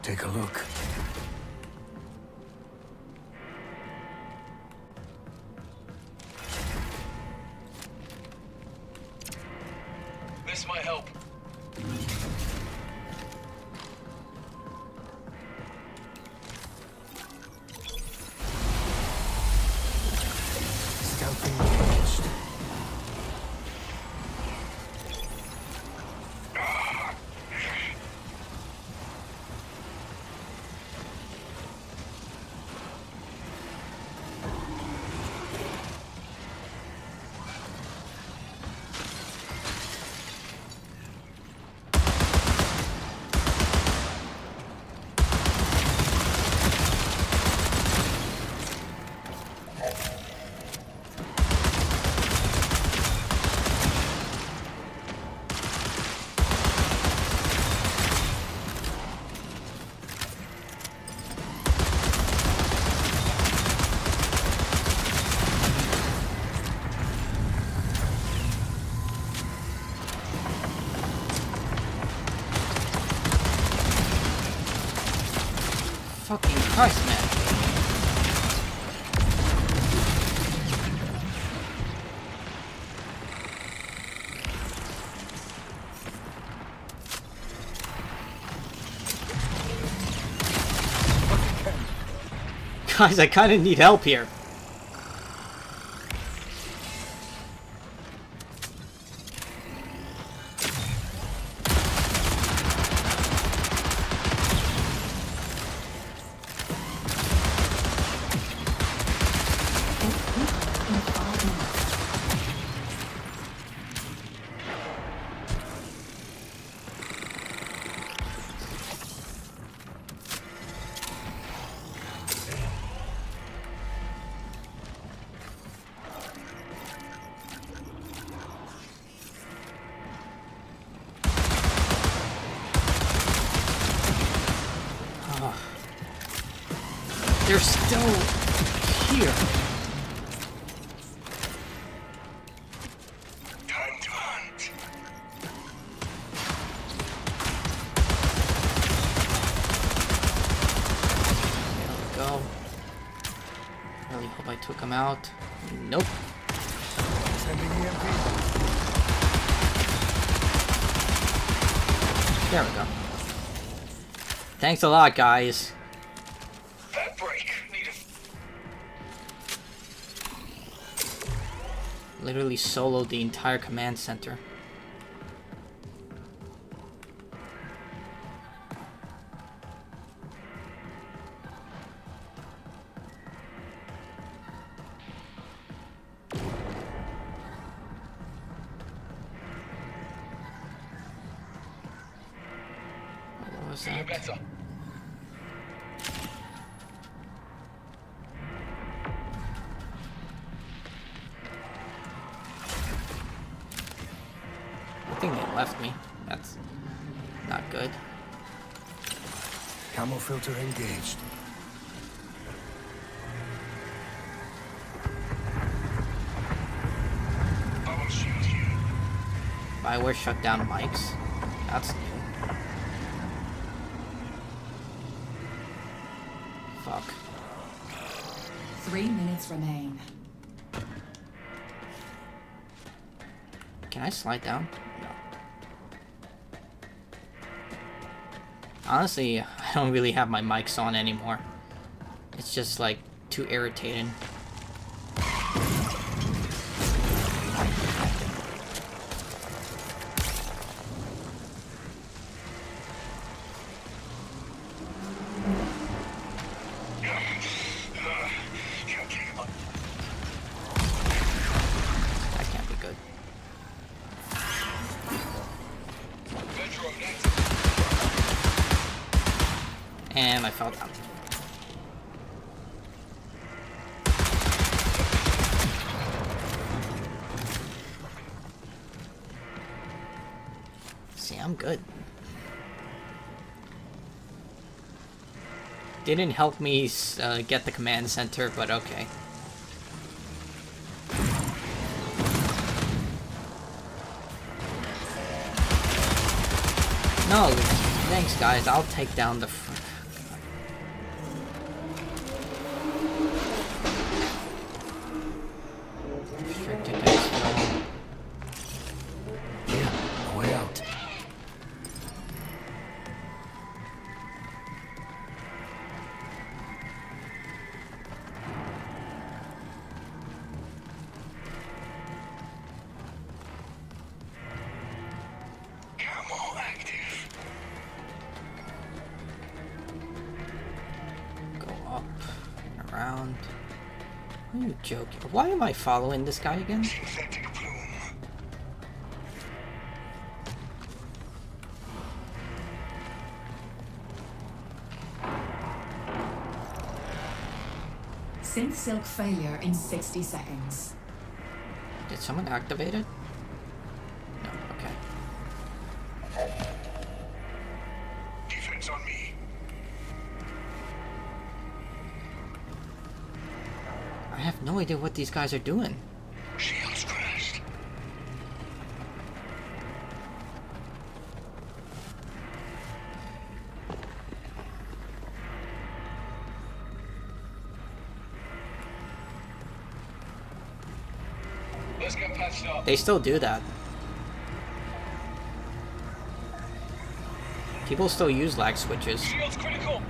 Take a look. This might help. Stealth engaged. Fucking Christ, man. Guys, I kind of need help here. They're still here. I took him out. Nope. Sending EMP. There we go. Thanks a lot, guys. That break. Need a Literally soloed the entire command center. What was feeling that? better. I think they left me. That's not good. Camo filter engaged. I will shield you. Bioware shut down mics. That's new. Fuck. 3 minutes remain. Can I slide down? No. Honestly, I don't really have my mics on anymore. It's just like too irritating. That can't be good. And I fell down. See, I'm good. Didn't help me get the command center, but okay. No, thanks guys, I'll take down the restricted exfil. Yeah, a way out. Camo active. Go up and around. Are you joking? Why am I following this guy again? Synthetic plume. Synth silk failure in 60 seconds. Did someone activate it? No, okay. Defense on me. I have no idea what these guys are doing. Shields crashed. Let's get patched up. They still do that. People still use lag switches. Shields critical.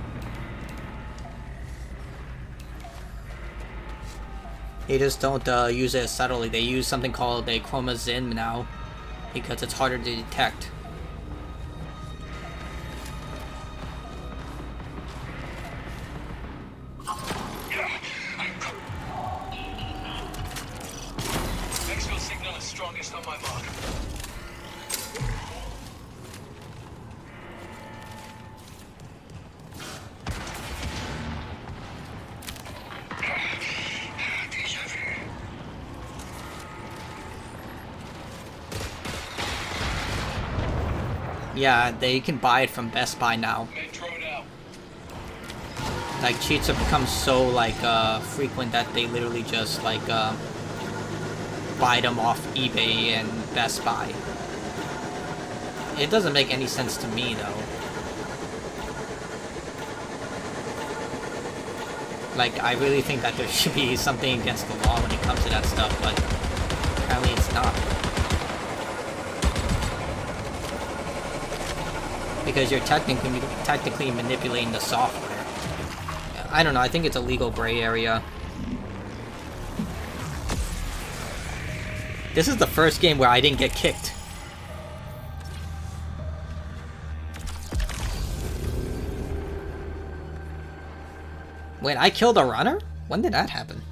They just don't use it as subtly. They use something called a chroma zim now because it's harder to detect. Exfil signal is strongest on my mark. Deja vu. Yeah, they can buy it from Best Buy now. Men drone out. Like, cheats have become so, like, frequent that they literally just, like, buy them off eBay and Best Buy. It doesn't make any sense to me, though. Like, I really think that there should be something against the law when it comes to that stuff, but apparently it's not. Because you're technically manipulating the software. I don't know, I think it's a legal gray area. This is the first game where I didn't get kicked. Wait, I killed a runner? When did that happen?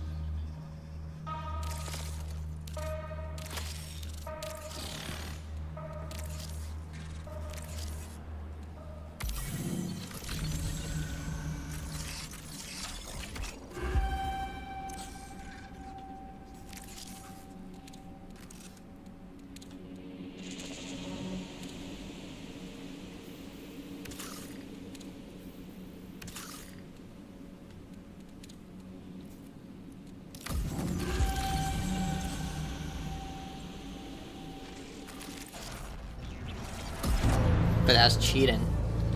But that's cheating.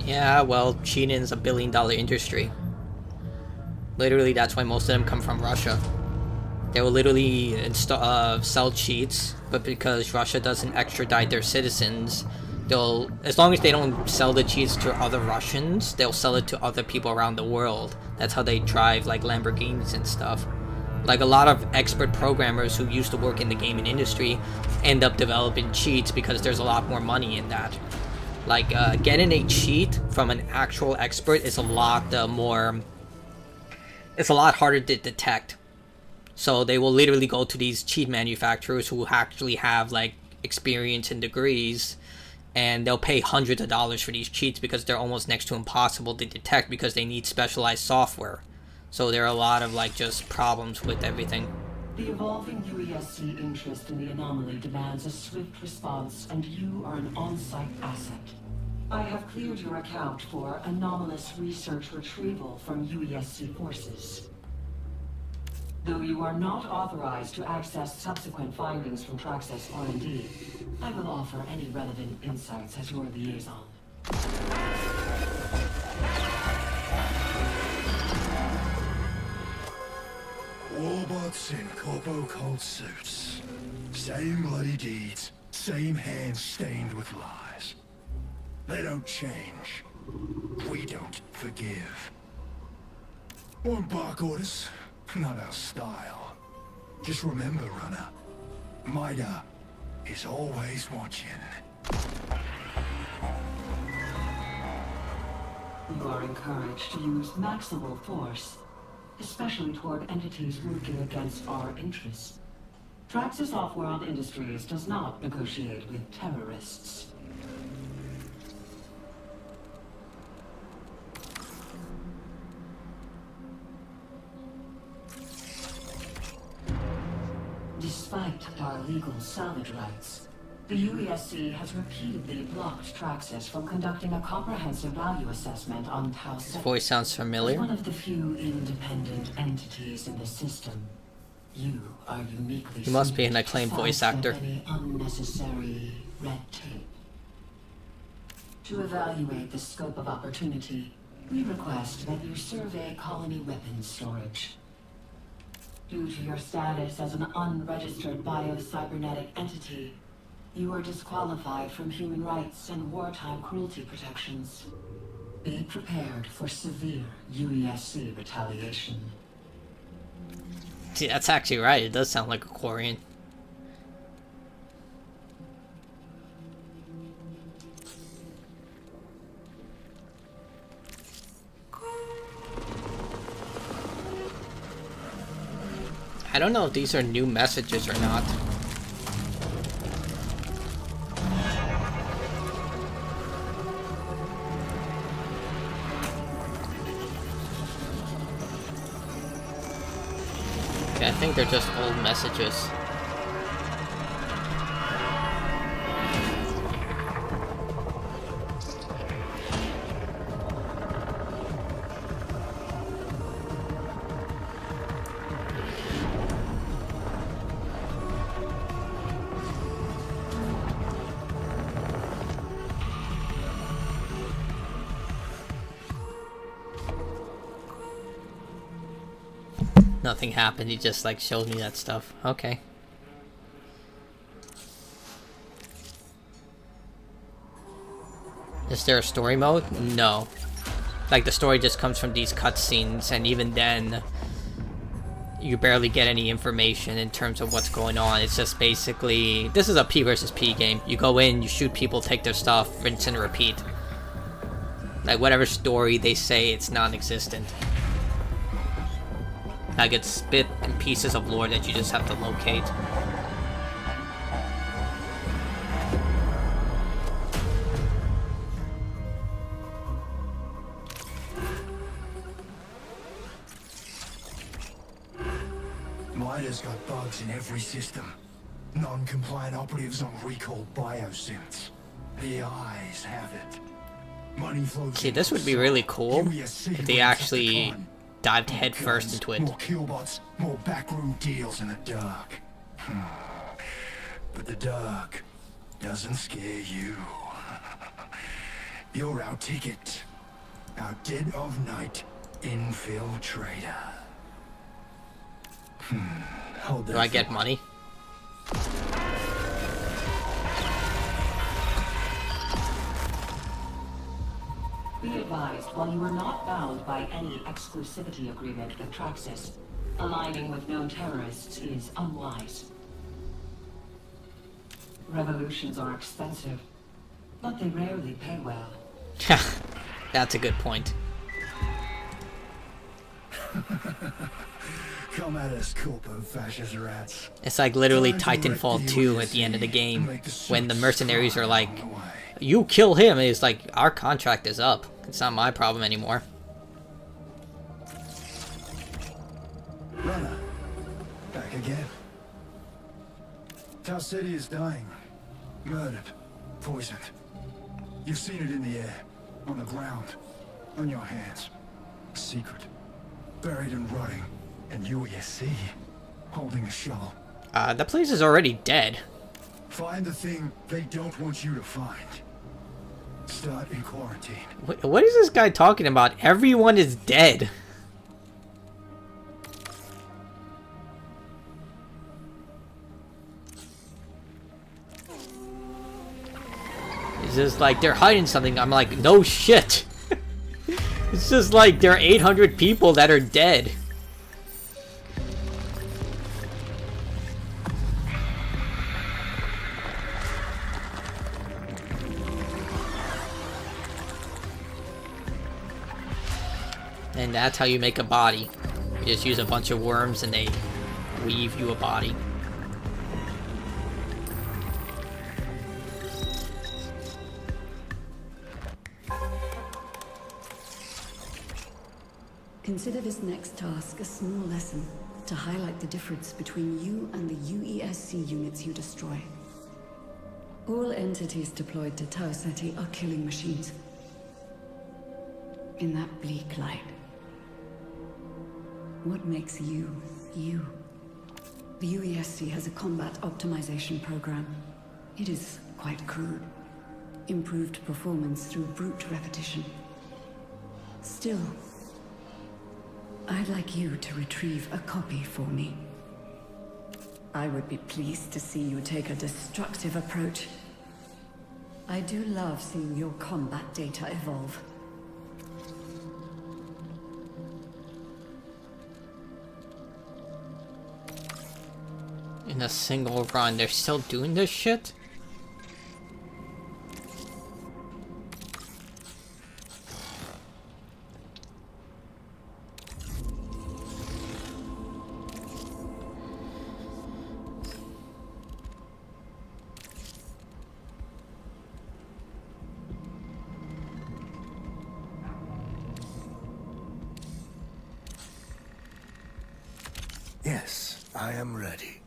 Yeah, well, cheating is a billion-dollar industry. Literally, that's why most of them come from Russia. They will literally sell cheats, but because Russia doesn't extradite their citizens, they'll, as long as they don't sell the cheats to other Russians, they'll sell it to other people around the world. That's how they drive, like, Lamborghinis and stuff. Like, a lot of expert programmers who used to work in the gaming industry end up developing cheats because there's a lot more money in that. Like, getting a cheat from an actual expert is a lot it's a lot harder to detect. So they will literally go to these cheat manufacturers who actually have, like, experience and degrees, and they'll pay hundreds of dollars for these cheats because they're almost next to impossible to detect because they need specialized software. So there are a lot of, like, just problems with everything. The evolving UESC interest in the anomaly demands a swift response, and you are an on-site asset. I have cleared your account for anomalous research retrieval from UESC forces. Though you are not authorized to access subsequent findings from Traxxas R&D, I will offer any relevant insights as your liaison. Warbots in corpo cold suits. Same bloody deeds, same hands stained with lies. They don't change. We don't forgive. Want bark orders? Not our style. Just remember, runner, Mida is always watching. You are encouraged to use maximal force, especially toward entities working against our interests. Traxxas Off-World Industries does not negotiate with terrorists. Despite our legal salvage rights, the UESC has repeatedly blocked Traxxas from conducting a comprehensive value assessment on Tau 7. This voice sounds familiar. As one of the few independent entities in the system, you are uniquely. He must be an suited to acclaimed voice actor. sidestep any unnecessary red tape. To evaluate the scope of opportunity, we request that you survey colony weapons storage. Due to your status as an unregistered bio-cybernetic entity, you are disqualified from human rights and wartime cruelty protections. Be prepared for severe UESC retaliation. See, that's actually right. It does sound like a Quarian. I don't know if these are new messages or not. Okay, I think they're just old messages. Nothing happened, he just like showed me that stuff. Okay. Is there a story mode? No. Like the story just comes from these cutscenes, and even then you barely get any information in terms of what's going on. It's just basically, this is a P versus P game. You go in, you shoot people, take their stuff, rinse and repeat. Like whatever story they say, it's non-existent. Like it's spit and pieces of lore that you just have to locate. Miner's got bugs in every system. Non-compliant operatives on recalled biosynths. The eyes have it. Money flows. See, this would be really cool if they actually dived headfirst into it. More killbots, more backroom deals in the dark. But the dark doesn't scare you. You're our ticket. Our dead of night infiltrator. Hold that. Do I get money? Be advised, while you are not bound by any exclusivity agreement with Traxxas, aligning with known terrorists is unwise. Revolutions are expensive, but they rarely pay well. That's a good point. Come at us, corpo fascist rats. It's like literally Titanfall 2 at the end of the game, when the mercenaries are like, you kill him, and it's like, our contract is up. It's not my problem anymore. Runner, back again. Tau City is dying. Murdered. Poisoned. You've seen it in the air, on the ground, on your hands. A secret. Buried and rotting. And you at sea, holding a shovel. The place is already dead. Find the thing they don't want you to find. Start in quarantine. What is this guy talking about? Everyone is dead. It's just like they're hiding something. I'm like, no shit. It's just like there are 800 people that are dead. And that's how you make a body. You just use a bunch of worms and they weave you a body. Consider this next task a small lesson to highlight the difference between you and the UESC units you destroy. All entities deployed to Tau Ceti are killing machines. In that bleak light, what makes you, you? The UESC has a combat optimization program. It is quite crude. Improved performance through brute repetition. Still, I'd like you to retrieve a copy for me. I would be pleased to see you take a destructive approach. I do love seeing your combat data evolve. In a single run, they're still doing this shit? Yes, I am ready.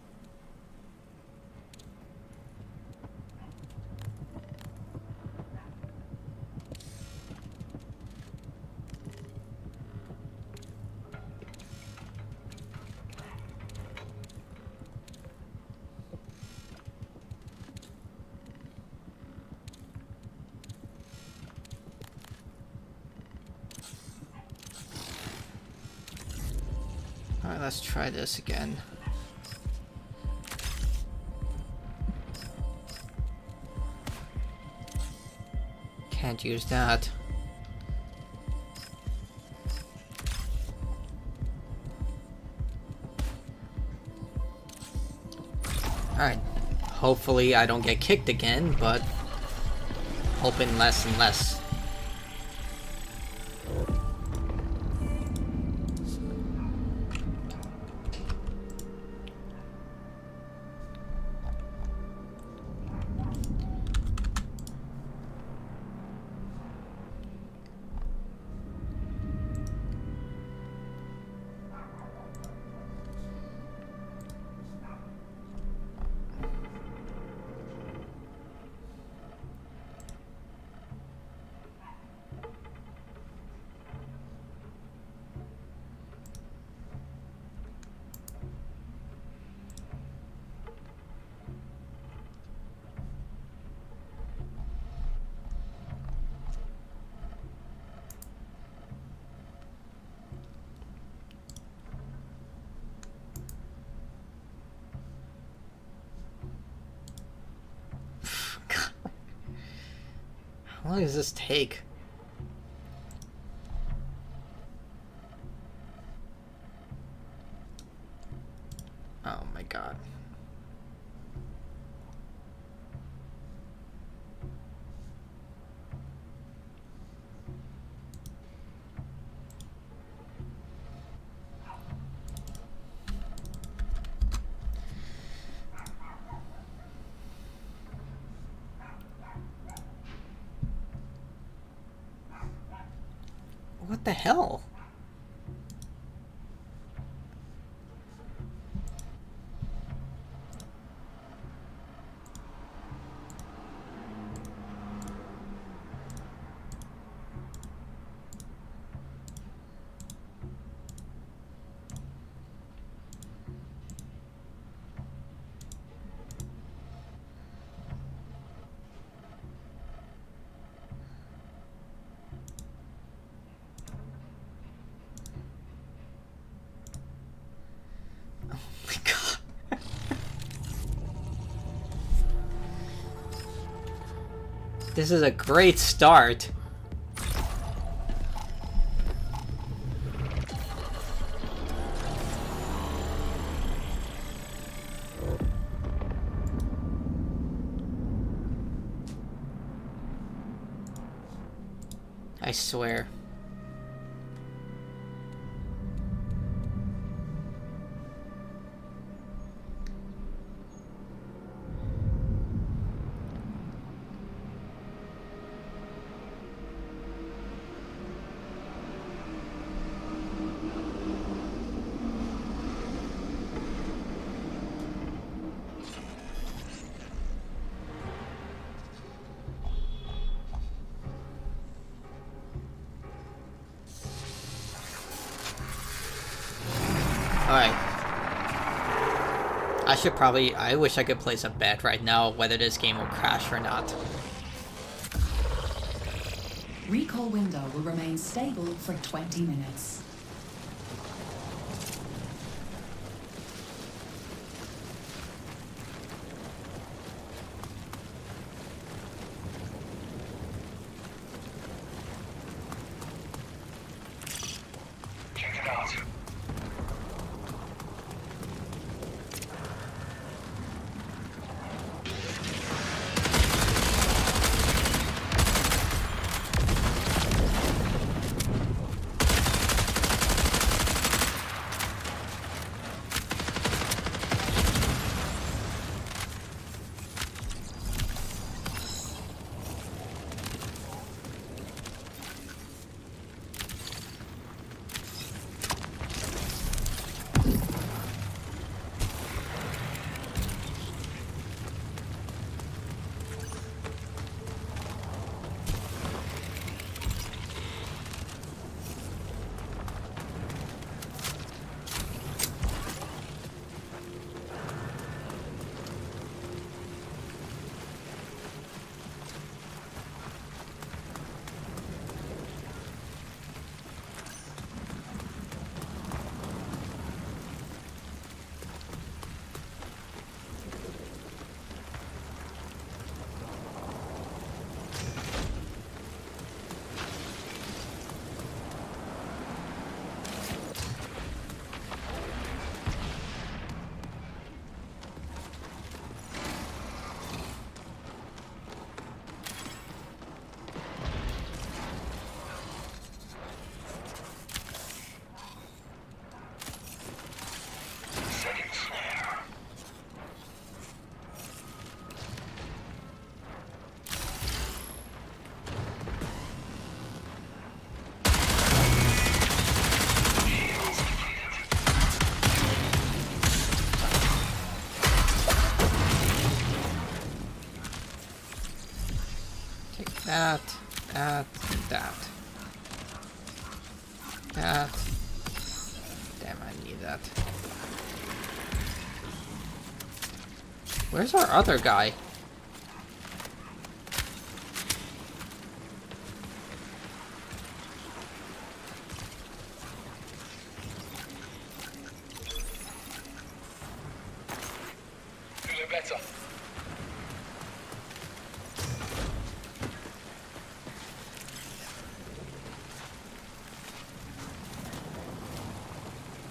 Alright, let's try this again. Can't use that. Alright. Hopefully I don't get kicked again, but hoping less and less. How long does this take? Oh my god. What the hell? This is a great start. I swear. Alright. I wish I could place a bet right now whether this game will crash or not. Recall window will remain stable for 20 minutes. Check it out. that. Damn, I need that. Where's our other guy? Feeling better.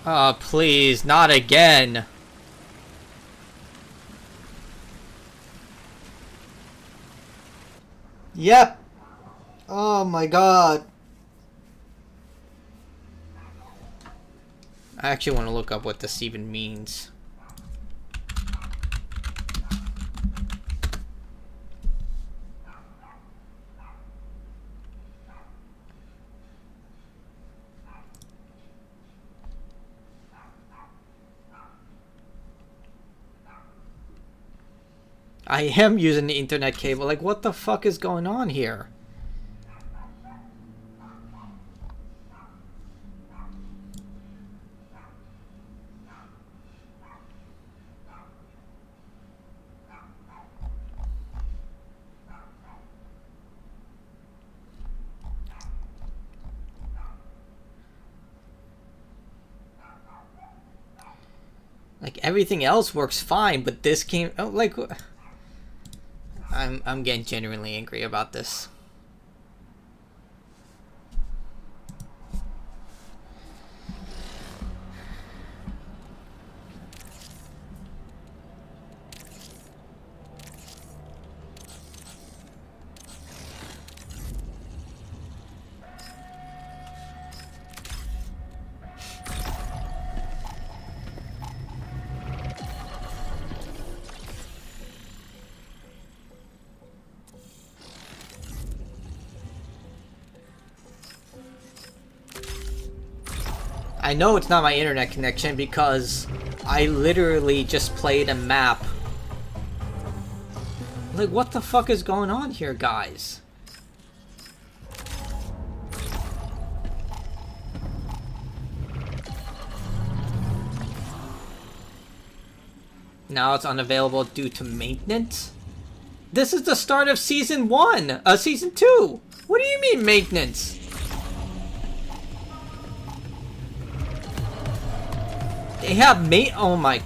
Oh, please, not again. Yep. Oh my god. I actually want to look up what this even means. I am using the internet cable. Like, what the fuck is going on here? Like, everything else works fine, but this came... Oh, like... I'm getting genuinely angry about this. I know it's not my internet connection because I literally just played a map. Like, what the fuck is going on here, guys? Now it's unavailable due to maintenance? This is the start of season 1! Season 2! What do you mean maintenance? They have oh my...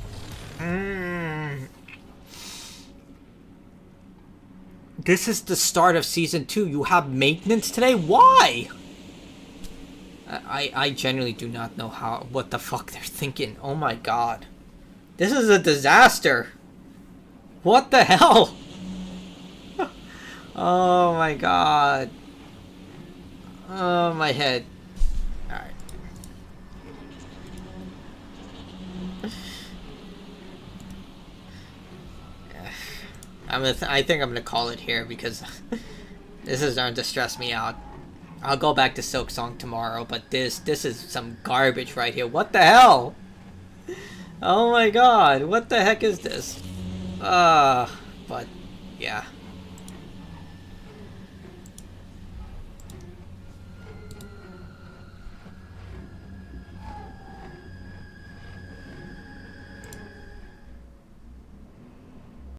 This is the start of season 2. You have maintenance today? Why? I genuinely do not know what the fuck they're thinking. Oh my god. This is a disaster. What the hell? Oh my god. Oh, my head. Alright. I think I'm gonna call it here because this is starting to stress me out. I'll go back to Silk Song tomorrow, but this is some garbage right here. What the hell? Oh my god, what the heck is this? But yeah.